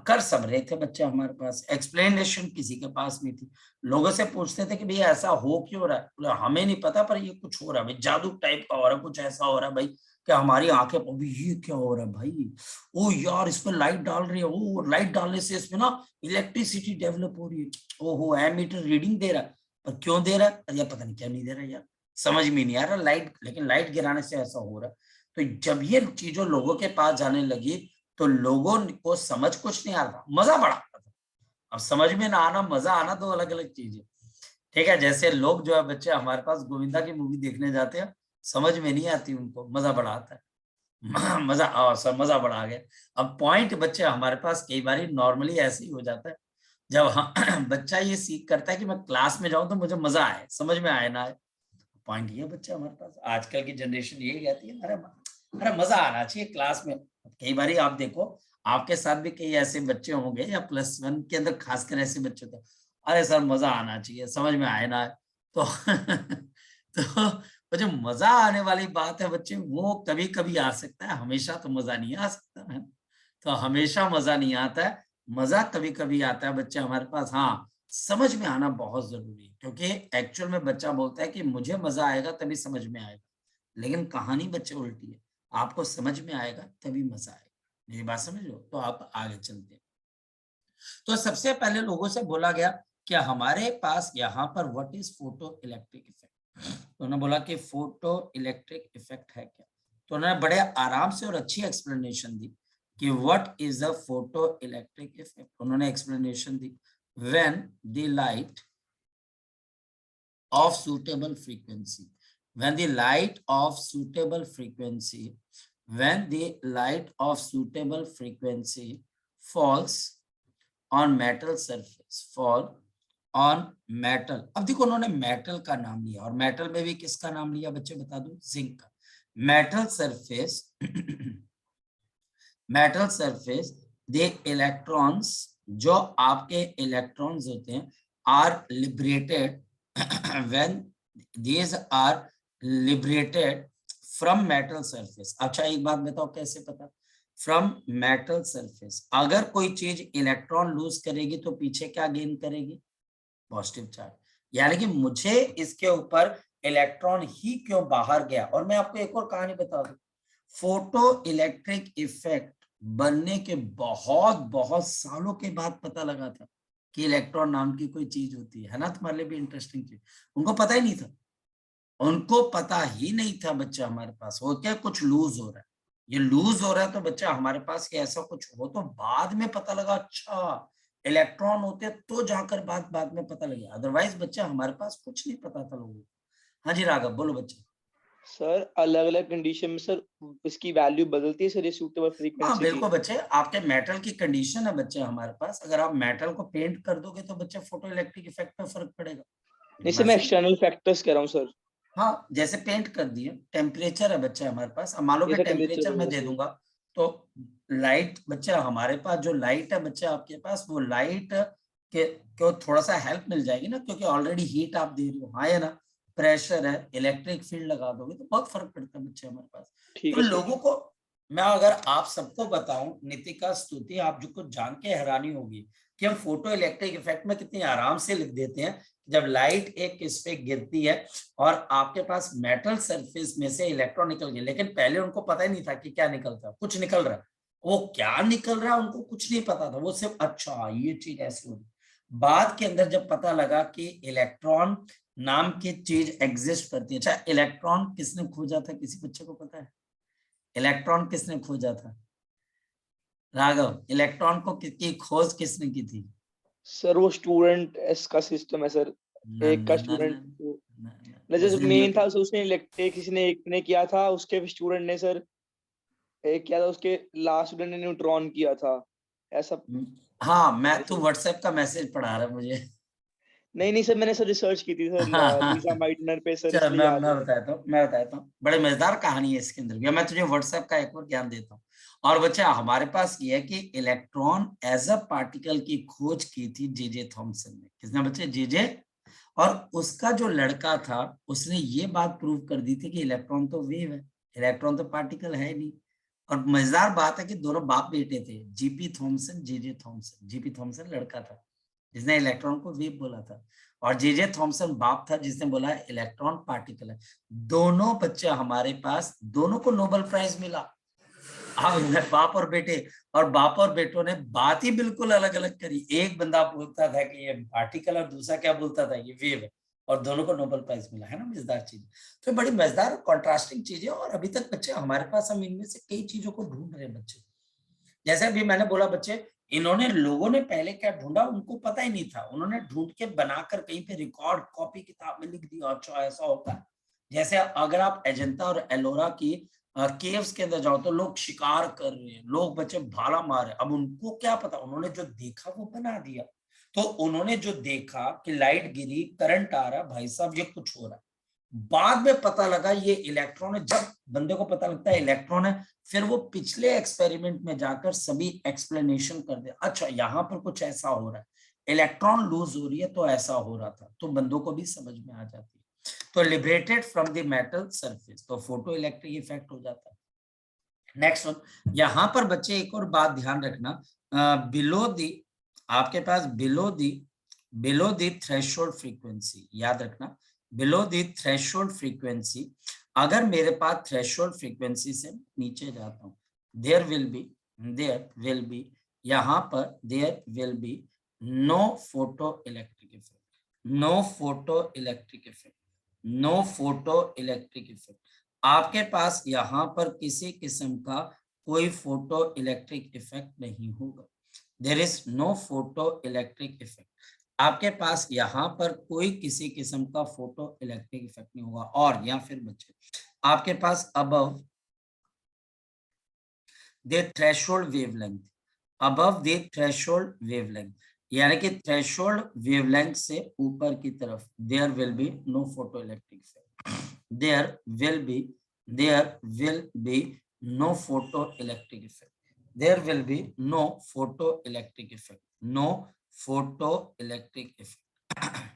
कर सब रहे थे बच्चे हमारे पास, एक्सप्लेनेशन किसी के पास नहीं थी। लोगों से पूछते थे कि भैया ऐसा हो क्यों रहा है, बोले हमें नहीं पता पर ये कुछ हो रहा है भाई, जादू टाइप का हो रहा है, कुछ ऐसा हो रहा है भाई कि हमारी आंखें, अभी ये क्या हो रहा है भाई, ओ यार इस पर लाइट डाल रही है, ओ लाइट डालने से इसमें ना इलेक्ट्रिसिटी डेवलप हो रही है, ओहो एमीटर रीडिंग दे रहा है, पर क्यों दे रहा है, अरे पता नहीं क्या नहीं दे रहा यार, समझ में नहीं आ रहा लाइट, लेकिन लाइट गिराने से ऐसा हो रहा है। तो जब ये चीजों लोगों के पास जाने लगी तो लोगों को समझ कुछ नहीं आ रहा, मजा बड़ा आता था। अब समझ में ना आना, मजा आना दो अलग अलग चीजें, ठीक है। जैसे लोग जो है बच्चे हमारे पास गोविंदा की मूवी देखने जाते हैं, समझ में नहीं आती उनको, मजा बड़ा आता है। मजा बड़ा आ गया। अब पॉइंट बच्चे हमारे पास कई बार नॉर्मली ऐसे ही हो जाता है, जब बच्चा ये सीख करता है कि मैं क्लास में जाऊं तो मुझे मजा आए, समझ में आए ना आए, पॉइंट ये बच्चा हमारे पास आजकल की जनरेशन यही कहती है, अरे अरे मजा आना चाहिए क्लास में। कई बार आप देखो आपके साथ भी कई ऐसे बच्चे होंगे या +1 के अंदर खासकर ऐसे बच्चे होते हैं, अरे सर मजा आना चाहिए, समझ में आए ना आए तो तो वो जो मजा आने वाली बात है बच्चे, वो कभी कभी आ सकता है, हमेशा तो मजा नहीं आ सकता है, तो हमेशा मजा नहीं आता है, मजा कभी कभी आता है बच्चे हमारे पास। हाँ समझ में आना बहुत जरूरी है, क्योंकि एक्चुअल में बच्चा बोलता है कि मुझे मजा आएगा तभी समझ में आएगा, लेकिन कहानी बच्चे उल्टी है, आपको समझ में आएगा तभी मजा आएगा। मेरी बात समझ लो, तो आप आगे चलते हैं। तो सबसे पहले लोगों से बोला गया कि हमारे पास यहाँ पर what is photo electric effect. तो उन्होंने बोला कि फोटो इलेक्ट्रिक इफेक्ट है क्या, तो उन्होंने बड़े आराम से और अच्छी एक्सप्लेनेशन दी कि what is a photo electric effect. उन्होंने एक्सप्लेनेशन दी, when the light of suitable frequency, when the light of suitable frequency, when the light of suitable frequency falls on metal surface, fall on metal। अब देखो उन्होंने metal का नाम लिया, और metal में भी किसका नाम लिया बच्चे बता दो, जिंक का। Metal surface metal surface, the electrons, जो आपके इलेक्ट्रॉन्स होते हैं, are liberated when these are liberated from metal surface। अच्छा एक बात बताओ कैसे पता, from metal surface। अगर कोई चीज इलेक्ट्रॉन लूज करेगी तो पीछे क्या गेन करेगी, पॉजिटिव चार्ज। यानी कि मुझे इसके ऊपर इलेक्ट्रॉन ही क्यों बाहर गया। और मैं आपको एक और कहानी बता दूं, फोटो इलेक्ट्रिक इफेक्ट बनने के बहुत सालों के बाद पता लगा था कि इलेक्ट्रॉन नाम की कोई चीज होती है ना। तुम्हारे लिए भी इंटरेस्टिंग चीज, उनको पता ही नहीं था, उनको पता ही नहीं था बच्चा हमारे पास हो क्या कुछ लूज हो रहा है, ये लूज हो रहा है तो बच्चा हमारे पास कि ऐसा कुछ हो, तो बाद में पता लगा अच्छा इलेक्ट्रॉन होते, तो जाकर बाद में पता लगा, अदरवाइज बच्चा हमारे पास कुछ नहीं पता था लोगों को। हाँ जी राघव बोलो बच्चे। सर अलग अलग कंडीशन में सर इसकी वैल्यू बदलती है सर, ये सूटेबल हाँ फ्रीक्वेंसी की। बिल्कुल बच्चे, आपके मेटल की कंडीशन है बच्चे हमारे पास, अगर आप मेटल को पेंट कर दोगे तो बच्चे फोटो इलेक्ट्रिक इफेक्ट पे फर्क पड़ेगा। नहीं सर मैं एक्सटर्नल फैक्टर्स कह रहा हूँ सर। हाँ जैसे पेंट कर दिए, टेम्परेचर है बच्चे हमारे पास, अब मान लो कि जैसे टेम्परेचर टेम्परेचर मैं होगा दे सर। दूंगा तो लाइट बच्चा हमारे पास जो लाइट है बच्चा आपके पास, वो लाइट के को थोड़ा सा हेल्प मिल जाएगी ना, क्योंकि ऑलरेडी हीट आप दे रहे हो, हाँ या ना, प्रेशर है, इलेक्ट्रिक फील्ड लगा दोगे तो बहुत फर्क पड़ता है बच्चे हमारे पास। ठीक तो है सर। लोगों को मैं अगर आप सबको बताऊं, नितिका स्तुति, आप जो कुछ जान के हैरानी होगी कि हम फोटो इलेक्ट्रिक इफेक्ट में कितनी आराम से लिख देते हैं। जब लाइट एक इस पे गिरती है और आपके पास मेटल सरफेस में से इलेक्ट्रॉन निकल गए, लेकिन पहले उनको पता ही नहीं था कि क्या निकलता, कुछ निकल रहा है, वो क्या निकल रहा है उनको कुछ नहीं पता था, वो सिर्फ अच्छा ये चीज ऐसी होगी। बाद के अंदर जब पता लगा कि इलेक्ट्रॉन नाम की चीज एग्जिस्ट करती है। अच्छा इलेक्ट्रॉन किसने खोजा था, किसी बच्चे को पता है इलेक्ट्रॉन किसने खोजा था? राघव, इलेक्ट्रॉन को की खोज किसने की थी? सर वो स्टूडेंट एस का सिस्टम है सर, एक का स्टूडेंट जैसे मेन था उसने इलेक्ट्रिक, किसी ने एक ने किया था, उसके स्टूडेंट ने सर एक किया था, उसके लास्ट स्टूडेंट ने न्यूट्रॉन किया था ऐसा। हाँ मैं तो व्हाट्सएप का मैसेज पढ़ा रहा मुझे। नहीं सर मैंने सर रिसर्च की थी सर लीसा माइटनर पे सर, चल इसलिए याद मैं है। बताता हूँ, बड़े मजेदार कहानी है इसके अंदर भी, मैं तुझे व्हाट्सएप का एक और ज्ञान देता हूँ। और बच्चा हमारे पास ये है कि इलेक्ट्रॉन एज अ पार्टिकल की खोज की थी जे थॉमसन ने। किसने बच्चे? जे। और उसका जो लड़का था उसने ये बात प्रूव कर दी थी कि इलेक्ट्रॉन तो वेव है, इलेक्ट्रॉन तो पार्टिकल है नहीं। और मजेदार बात है कि दोनों बाप बेटे थे, G P Thomson J Thomson. G P Thomson लड़का था जिसने इलेक्ट्रॉन को वेव बोला था, और जे थॉमसन बाप था जिसने बोला इलेक्ट्रॉन पार्टिकल है। दोनों बच्चे हमारे पास, दोनों को नोबेल प्राइज मिला। अब बाप और बेटे, और बाप और बेटों ने बात ही बिल्कुल अलग अलग करी। एक बंदा बोलता था कि ये पार्टिकल और दूसरा क्या बोलता था ये वेव है, और दोनों को नोबेल प्राइज मिला। है ना मजेदार चीज, तो बड़ी मजेदार कॉन्ट्रास्टिंग चीज है। और अभी तक बच्चे हमारे पास, हम इनमें से कई चीजों को ढूंढ रहे हैं बच्चे। जैसे अभी मैंने बोला बच्चे, इन्होंने लोगों ने पहले क्या ढूंढा उनको पता ही नहीं था, उन्होंने ढूंढ के बनाकर कहीं पे रिकॉर्ड कॉपी किताब में लिख दिया, अच्छा ऐसा होता है। जैसे अगर आप अजंता और एलोरा की केव्स के अंदर जाओ तो लोग शिकार कर रहे हैं, लोग बच्चे भाला मार रहे हैं। अब उनको क्या पता, उन्होंने जो देखा वो बना दिया। तो उन्होंने जो देखा कि लाइट गिरी, करंट आ रहा, भाई साहब ये कुछ हो रहा है। बाद में पता लगा ये इलेक्ट्रॉन है। जब बंदे को पता लगता है इलेक्ट्रॉन है, फिर वो पिछले एक्सपेरिमेंट में जाकर सभी एक्सप्लेनेशन कर दे, अच्छा यहाँ पर कुछ ऐसा हो रहा है, इलेक्ट्रॉन लूज हो रही है तो ऐसा हो रहा था, तो बंदों को भी समझ में आ जाती है। तो liberated from the metal surface, तो फोटो इलेक्ट्रिक इफेक्ट हो जाता है। नेक्स्ट वन, यहां पर बच्चे एक और बात ध्यान रखना, बिलो दी, आपके पास बिलो दी थ्रेशोल्ड फ्रीक्वेंसी, याद रखना, बिलो दी थ्रेशोल्ड फ्रीक्वेंसी अगर मेरे पास थ्रेशोल्ड फ्रीक्वेंसी से नीचे जाता हूं, देयर विल बी यहाँ पर there will be no photo electric effect, no photo electric effect, no photo electric effect. आपके पास यहाँ पर किसी किस्म का कोई फोटो इलेक्ट्रिक इफेक्ट नहीं होगा। There is no photo electric effect. आपके पास यहाँ पर कोई किसी किस्म का फोटो इलेक्ट्रिक इफेक्ट नहीं होगा। और या फिर बच्चे आपके पास above the threshold wavelength, above the threshold wavelength, यानी कि थ्रेशोल्ड वेवलेंथ से ऊपर की तरफ there will be no photo electric effect, there will be no photo electric effect, there will be no photo electric effect, no photo electric effect.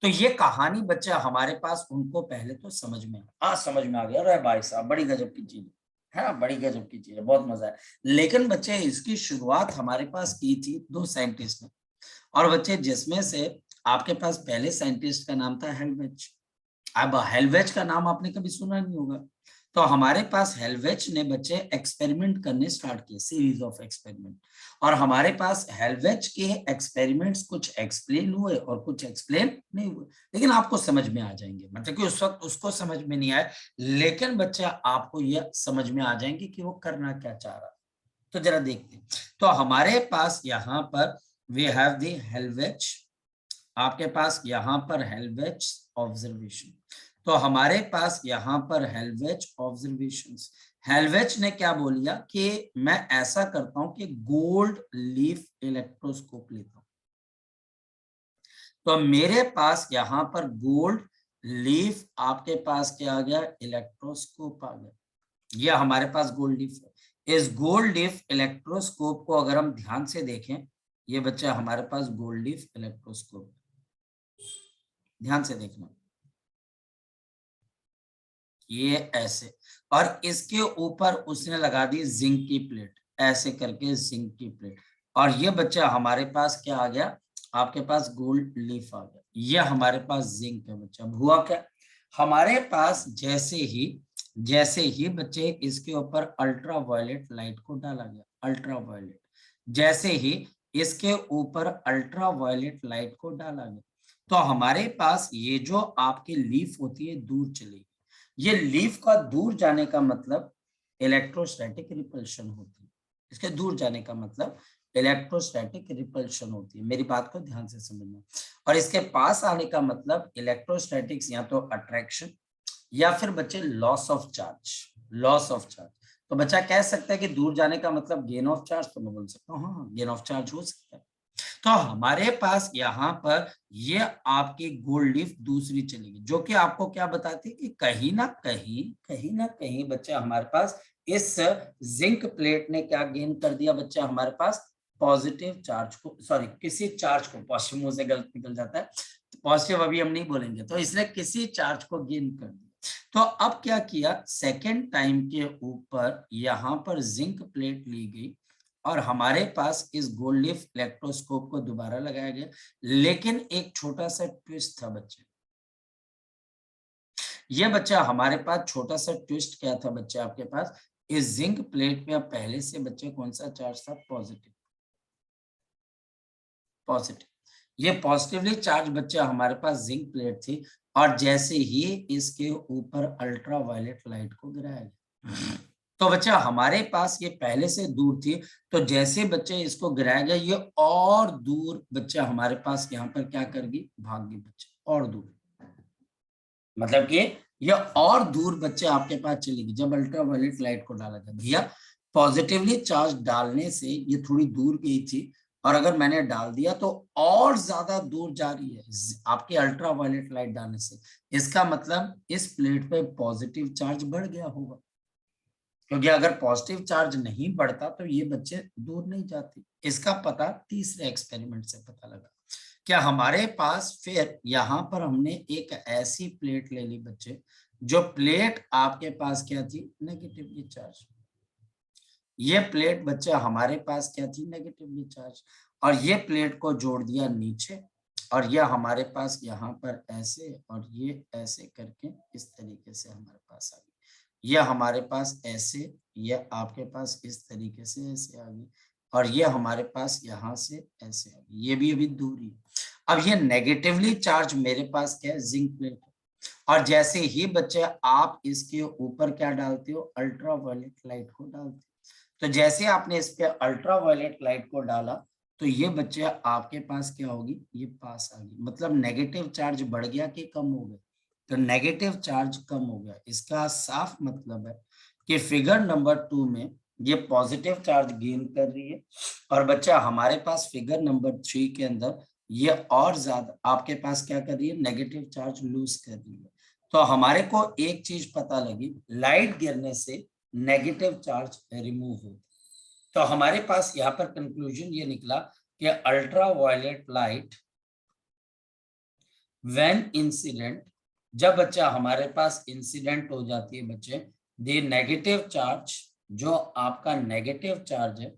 तो ये कहानी बच्चा हमारे पास उनको पहले तो समझ में समझ में आ गया। अरे भाई साहब बड़ी गजब की चीज है ना, बड़ी गजब की चीज है, बहुत मजा है। लेकिन बच्चे इसकी शुरुआत हमारे पास की थी दो साइंटिस्ट ने, और बच्चे जिसमें से आपके पास पहले साइंटिस्ट का नाम था हेल्वेज। अब हेल्वेज का नाम आपने कभी सुना नहीं होगा। तो हमारे पास हेल्वेज ने बच्चे एक्सपेरिमेंट करने स्टार्ट किए, सीरीज ऑफ एक्सपेरिमेंट, और हमारे पास हेल्वेज के एक्सपेरिमेंट्स कुछ एक्सप्लेन हुए और कुछ एक्सप्लेन नहीं हुए, लेकिन आपको समझ में आ जाएंगे। मतलब कि उस वक्त उसको समझ में नहीं आया, लेकिन बच्चा आपको यह समझ में आ जाएंगे कि वो करना क्या चाह रहा। तो जरा देखते हैं। तो हमारे पास यहाँ पर वी हैव द हेल्वेज, आपके पास यहाँ पर हेल्वेज ऑब्जर्वेशन। तो हमारे पास यहाँ पर हेल्वेज ऑब्जर्वेशंस, हेल्वेज ने क्या बोलिया कि मैं ऐसा करता हूं कि गोल्ड लीफ इलेक्ट्रोस्कोप लेता हूं। तो मेरे पास यहाँ पर गोल्ड लीफ, आपके पास क्या आ गया, इलेक्ट्रोस्कोप आ गया। यह हमारे पास गोल्ड लीफ है। इस गोल्ड लीफ इलेक्ट्रोस्कोप को अगर हम ध्यान से देखें, ये बच्चा हमारे पास गोल्ड लीफ इलेक्ट्रोस्कोप, ध्यान से देखना, ये ऐसे, और इसके ऊपर उसने लगा दी जिंक की प्लेट, ऐसे करके जिंक की प्लेट, और ये बच्चा हमारे पास क्या आ गया, आपके पास गोल्ड लीफ आ गया। ये हमारे पास जिंक है बच्चा। हुआ क्या, हमारे पास जैसे ही बच्चे इसके ऊपर अल्ट्रा वायलेट लाइट को डाला गया, अल्ट्रा वायलेट, जैसे ही इसके ऊपर अल्ट्रा वायलेट लाइट को डाला गया, तो हमारे पास ये जो आपकी लीफ होती है दूर चलेगी। ये लीफ का दूर जाने का मतलब इलेक्ट्रोस्टैटिक रिपल्शन होती है। इसके दूर जाने का मतलब इलेक्ट्रोस्टैटिक रिपल्शन होती है। मेरी बात को ध्यान से समझना। और इसके पास आने का मतलब इलेक्ट्रोस्टैटिक्स या तो अट्रैक्शन या फिर बच्चे loss of charge, loss of charge. तो बच्चा कह सकता है कि दूर जाने का मतलब गेन ऑफ चार्ज, तो मैं बोल सकता हूँ हाँ गेन ऑफ चार्ज हो सकता है। तो हमारे पास यहाँ पर ये आपकी गोल्ड लीफ दूसरी चलेगी, जो कि आपको क्या बताती है कि कहीं ना कहीं बच्चा हमारे पास इस जिंक प्लेट ने क्या गेन कर दिया बच्चा, हमारे पास पॉजिटिव चार्ज को, सॉरी किसी चार्ज को, पॉजिटिव मुंह से गलत निकल जाता है, पॉजिटिव अभी हम नहीं बोलेंगे, तो इसने किसी चार्ज को गेन कर दिया। तो अब क्या किया, सेकेंड टाइम के ऊपर यहाँ पर जिंक प्लेट ली गई और हमारे पास इस गोल्ड लीफ इलेक्ट्रोस्कोप को दोबारा लगाया गया, लेकिन एक छोटा सा ट्विस्ट था बच्चे। ये बच्चा हमारे पास छोटा सा ट्विस्ट क्या था बच्चे, आपके पास इस जिंक प्लेट में अब पहले से बच्चे कौन सा चार्ज था, पॉजिटिव, पॉजिटिव। ये पॉजिटिवली चार्ज बच्चा हमारे पास जिंक प्लेट थी, और जैसे ही इसके ऊपर अल्ट्रा वायलेट लाइट को गिराया गया, तो बच्चा हमारे पास ये पहले से दूर थी, तो जैसे बच्चे इसको गिराया गया ये और दूर बच्चा हमारे पास यहाँ पर क्या करगी, भाग गई बच्चे और दूर, मतलब कि ये और दूर बच्चे आपके पास चलेगी जब अल्ट्रा वायलेट लाइट को डाला गया। भैया पॉजिटिवली चार्ज डालने से ये थोड़ी दूर गई थी, और अगर मैंने डाल दिया तो और ज्यादा दूर जा रही है आपके अल्ट्रा वायलेट लाइट डालने से। इसका मतलब इस प्लेट पे पॉजिटिव चार्ज बढ़ गया होगा, क्योंकि अगर पॉजिटिव चार्ज नहीं बढ़ता तो ये बच्चे दूर नहीं जाते। इसका पता तीसरे एक्सपेरिमेंट से पता लगा। क्या हमारे पास फिर यहाँ पर हमने एक ऐसी प्लेट ले ली बच्चे, जो प्लेट आपके पास क्या थी, नेगेटिवली चार्ज। ये प्लेट बच्चे हमारे पास क्या थी, नेगेटिवली चार्ज, और ये प्लेट को जोड़ दिया नीचे, और ये हमारे पास यहाँ पर ऐसे और ये ऐसे करके इस तरीके से हमारे पास आ गई। ये हमारे पास ऐसे, ये आपके पास इस तरीके से ऐसे आ गई, और ये हमारे पास यहाँ से ऐसे आ गई। ये भी अभी दूरी है। अब ये नेगेटिवली चार्ज मेरे पास क्या है, जिंक प्लेट। और जैसे ही बच्चे आप इसके ऊपर क्या डालते हो, अल्ट्रावायलेट लाइट को डालते हो। तो जैसे आपने इस पे अल्ट्रावायलेट लाइट को डाला तो ये बच्चे आपके पास क्या होगी, ये पास आ गई। मतलब नेगेटिव चार्ज बढ़ गया कि कम हो गया, तो नेगेटिव चार्ज कम हो गया। इसका साफ मतलब है कि फिगर नंबर 2 में ये पॉजिटिव चार्ज गेन कर रही है, और बच्चा हमारे पास फिगर नंबर 3 के अंदर ये और ज्यादा आपके पास क्या कर रही है, नेगेटिव चार्ज लूज कर रही है। तो हमारे को एक चीज पता लगी, लाइट गिरने से नेगेटिव चार्ज रिमूव होता है। तो हमारे पास यहाँ पर कंक्लूजन ये निकला कि ultra violet light when incident, जब बच्चा हमारे पास इंसिडेंट हो जाती है बच्चे, द नेगेटिव चार्ज, जो आपका नेगेटिव चार्ज है,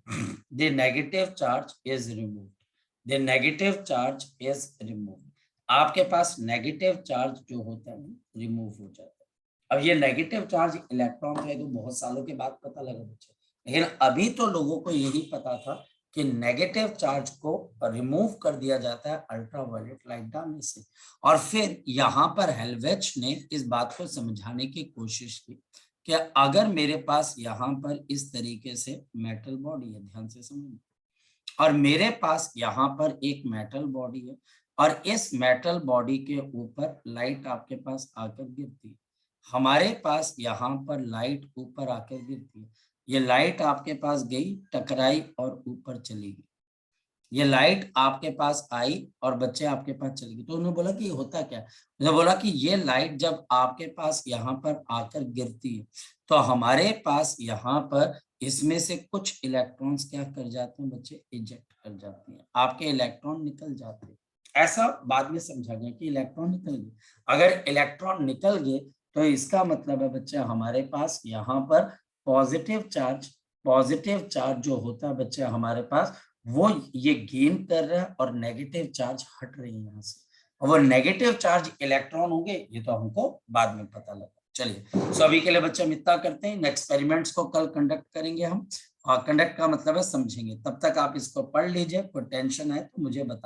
the negative charge is removed, the negative charge is removed. आपके पास नेगेटिव चार्ज जो होता है रिमूव हो जाता है। अब ये नेगेटिव चार्ज इलेक्ट्रॉन है तो बहुत सालों के बाद पता लगा बच्चे, लेकिन अभी तो लोगों को यही पता था कि नेगेटिव चार्ज को रिमूव कर दिया जाता है अल्ट्रावायलेट लाइट डालने से। और फिर यहाँ पर हेल्वेच ने इस बात को समझाने की कोशिश की कि अगर मेरे पास यहाँ पर इस तरीके से मेटल बॉडी है, ध्यान से समझिए, और मेरे पास यहाँ पर एक मेटल बॉडी है, और इस मेटल बॉडी के ऊपर लाइट आपके पास आकर गिरती है, हमारे पास यहाँ पर लाइट ऊपर आकर गिरती है, ये लाइट आपके पास गई, टकराई और ऊपर चली गई। ये लाइट आपके पास आई और बच्चे आपके पास चली गई। तो उन्होंने बोला कि ये होता क्या है, उन्होंने बोला कि ये लाइट जब आपके पास यहाँ पर आकर गिरती है तो हमारे पास यहाँ पर इसमें से कुछ इलेक्ट्रॉन्स क्या कर जाते हैं बच्चे, इजेक्ट कर जाते हैं, आपके इलेक्ट्रॉन निकल जाते हैं। ऐसा बाद में समझा गया कि इलेक्ट्रॉन निकल गए। अगर इलेक्ट्रॉन निकल गए तो इसका मतलब है बच्चे हमारे पास यहाँ पर पॉजिटिव चार्ज जो होता है बच्चे हमारे पास, वो ये गेन कर रहा है और नेगेटिव चार्ज हट रही है यहाँ से, और वो नेगेटिव चार्ज इलेक्ट्रॉन होंगे, ये तो हमको बाद में पता लगा। चलिए, सो अभी के लिए बच्चे हम इतना करते हैं, एक्सपेरिमेंट्स को कल कंडक्ट करेंगे हम, और कंडक्ट का मतलब है समझेंगे। तब तक आप इसको पढ़ लीजिए, कोई टेंशन है तो मुझे बता